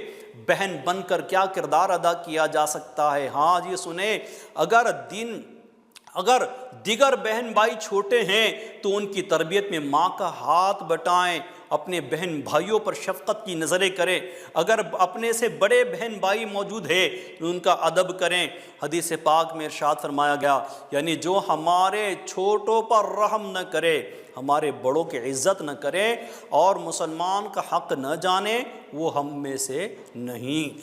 بہن بن کر کیا کردار ادا کیا جا سکتا ہے؟ ہاں جی سنیں، اگر اگر دیگر بہن بھائی چھوٹے ہیں تو ان کی تربیت میں ماں کا ہاتھ بٹائیں، اپنے بہن بھائیوں پر شفقت کی نظریں کریں۔ اگر اپنے سے بڑے بہن بھائی موجود ہے تو ان کا ادب کریں۔ حدیث پاک میں ارشاد فرمایا گیا، یعنی جو ہمارے چھوٹوں پر رحم نہ کرے، ہمارے بڑوں کی عزت نہ کرے اور مسلمان کا حق نہ جانے، وہ ہم میں سے نہیں۔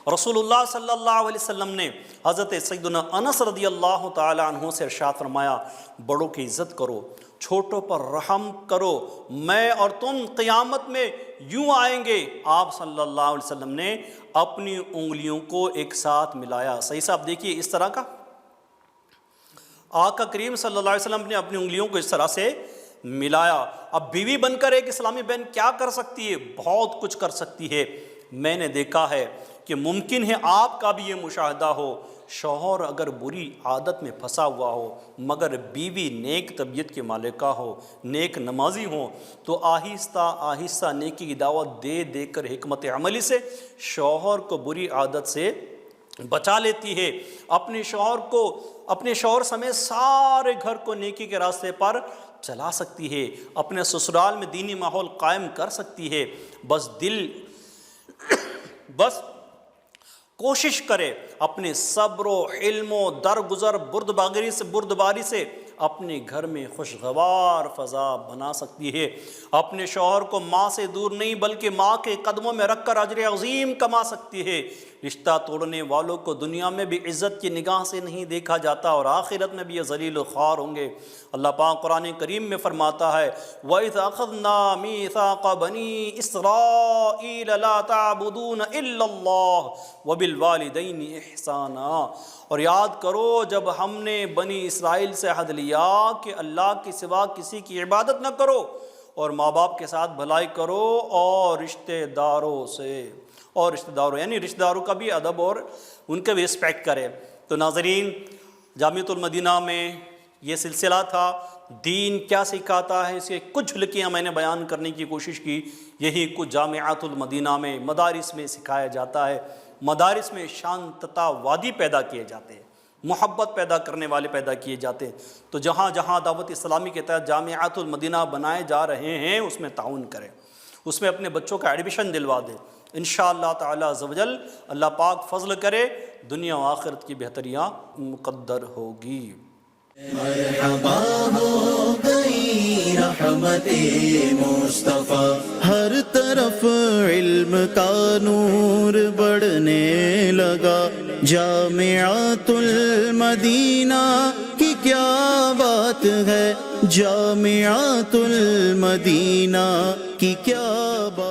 رسول اللہ صلی اللہ علیہ وسلم نے حضرت سیدنا انس رضی اللہ تعالی عنہ سے ارشاد فرمایا، بڑوں کی عزت کرو، چھوٹوں پر رحم کرو، میں اور تم قیامت میں یوں آئیں گے۔ آپ صلی اللہ علیہ وسلم نے اپنی انگلیوں کو ایک ساتھ ملایا۔ صحیح صاحب دیکھیے اس طرح کا، آقا کریم صلی اللہ علیہ وسلم نے اپنی انگلیوں کو اس طرح سے ملایا۔ اب بیوی بن کر ایک اسلامی بہن کیا کر سکتی ہے؟ بہت کچھ کر سکتی ہے۔ میں نے دیکھا ہے کہ ممکن ہے آپ کا بھی یہ مشاہدہ ہو، شوہر اگر بری عادت میں پھنسا ہوا ہو مگر بیوی نیک طبیعت کے مالکہ ہو، نیک نمازی ہو، تو آہستہ آہستہ نیکی کی دعوت دے دے کر حکمت عملی سے شوہر کو بری عادت سے بچا لیتی ہے، اپنے شوہر سمیت سارے گھر کو نیکی کے راستے پر چلا سکتی ہے، اپنے سسرال میں دینی ماحول قائم کر سکتی ہے۔ بس کوشش کرے اپنے صبر و حلم و درگزر بردباری سے اپنے گھر میں خوشگوار فضا بنا سکتی ہے۔ اپنے شوہر کو ماں سے دور نہیں بلکہ ماں کے قدموں میں رکھ کر اجر عظیم کما سکتی ہے۔ رشتہ توڑنے والوں کو دنیا میں بھی عزت کی نگاہ سے نہیں دیکھا جاتا اور آخرت میں بھی یہ ذلیل و خوار ہوں گے۔ اللہ پاک قرآن کریم میں فرماتا ہے، وَإِذْ أَخَذْنَا مِيثَاقَ بَنِي إِسْرَائِيلَ لَا تَعْبُدُونَ إِلَّا اللَّهَ وَبِالْوَالِدَيْنِ إِحْسَانًا، اور یاد کرو جب ہم نے بنی اسرائیل سے عہد لیا کہ اللہ کے سوا کسی کی عبادت نہ کرو اور ماں باپ کے ساتھ بھلائی کرو اور رشتہ داروں یعنی رشتہ داروں کا بھی ادب اور ان کا بھی رسپیکٹ کرے۔ تو ناظرین، جامعۃ المدینہ میں یہ سلسلہ تھا دین کیا سکھاتا ہے، اس کے کچھ جھلکیاں میں نے بیان کرنے کی کوشش کی۔ یہی کچھ جامعۃ المدینہ میں مدارس میں سکھایا جاتا ہے۔ مدارس میں شانتتا وادی پیدا کیے جاتے ہیں، محبت پیدا کرنے والے پیدا کیے جاتے ہیں۔ تو جہاں جہاں دعوت اسلامی کے تحت جامعۃ المدینہ بنائے جا رہے ہیں اس میں تعاون کریں، اس میں اپنے بچوں کا ایڈمیشن دلوا دیں۔ انشاءاللہ تعالی عز و جل اللہ پاک فضل کرے، دنیا و آخرت کی بہتریاں مقدر ہوگی۔ مرحبا ہو گئی رحمت مصطفیٰ، ہر طرف علم کا نور بڑھنے لگا۔ جامعۃ المدینہ کی کیا بات ہے، جامعۃ المدینہ کی کیا بات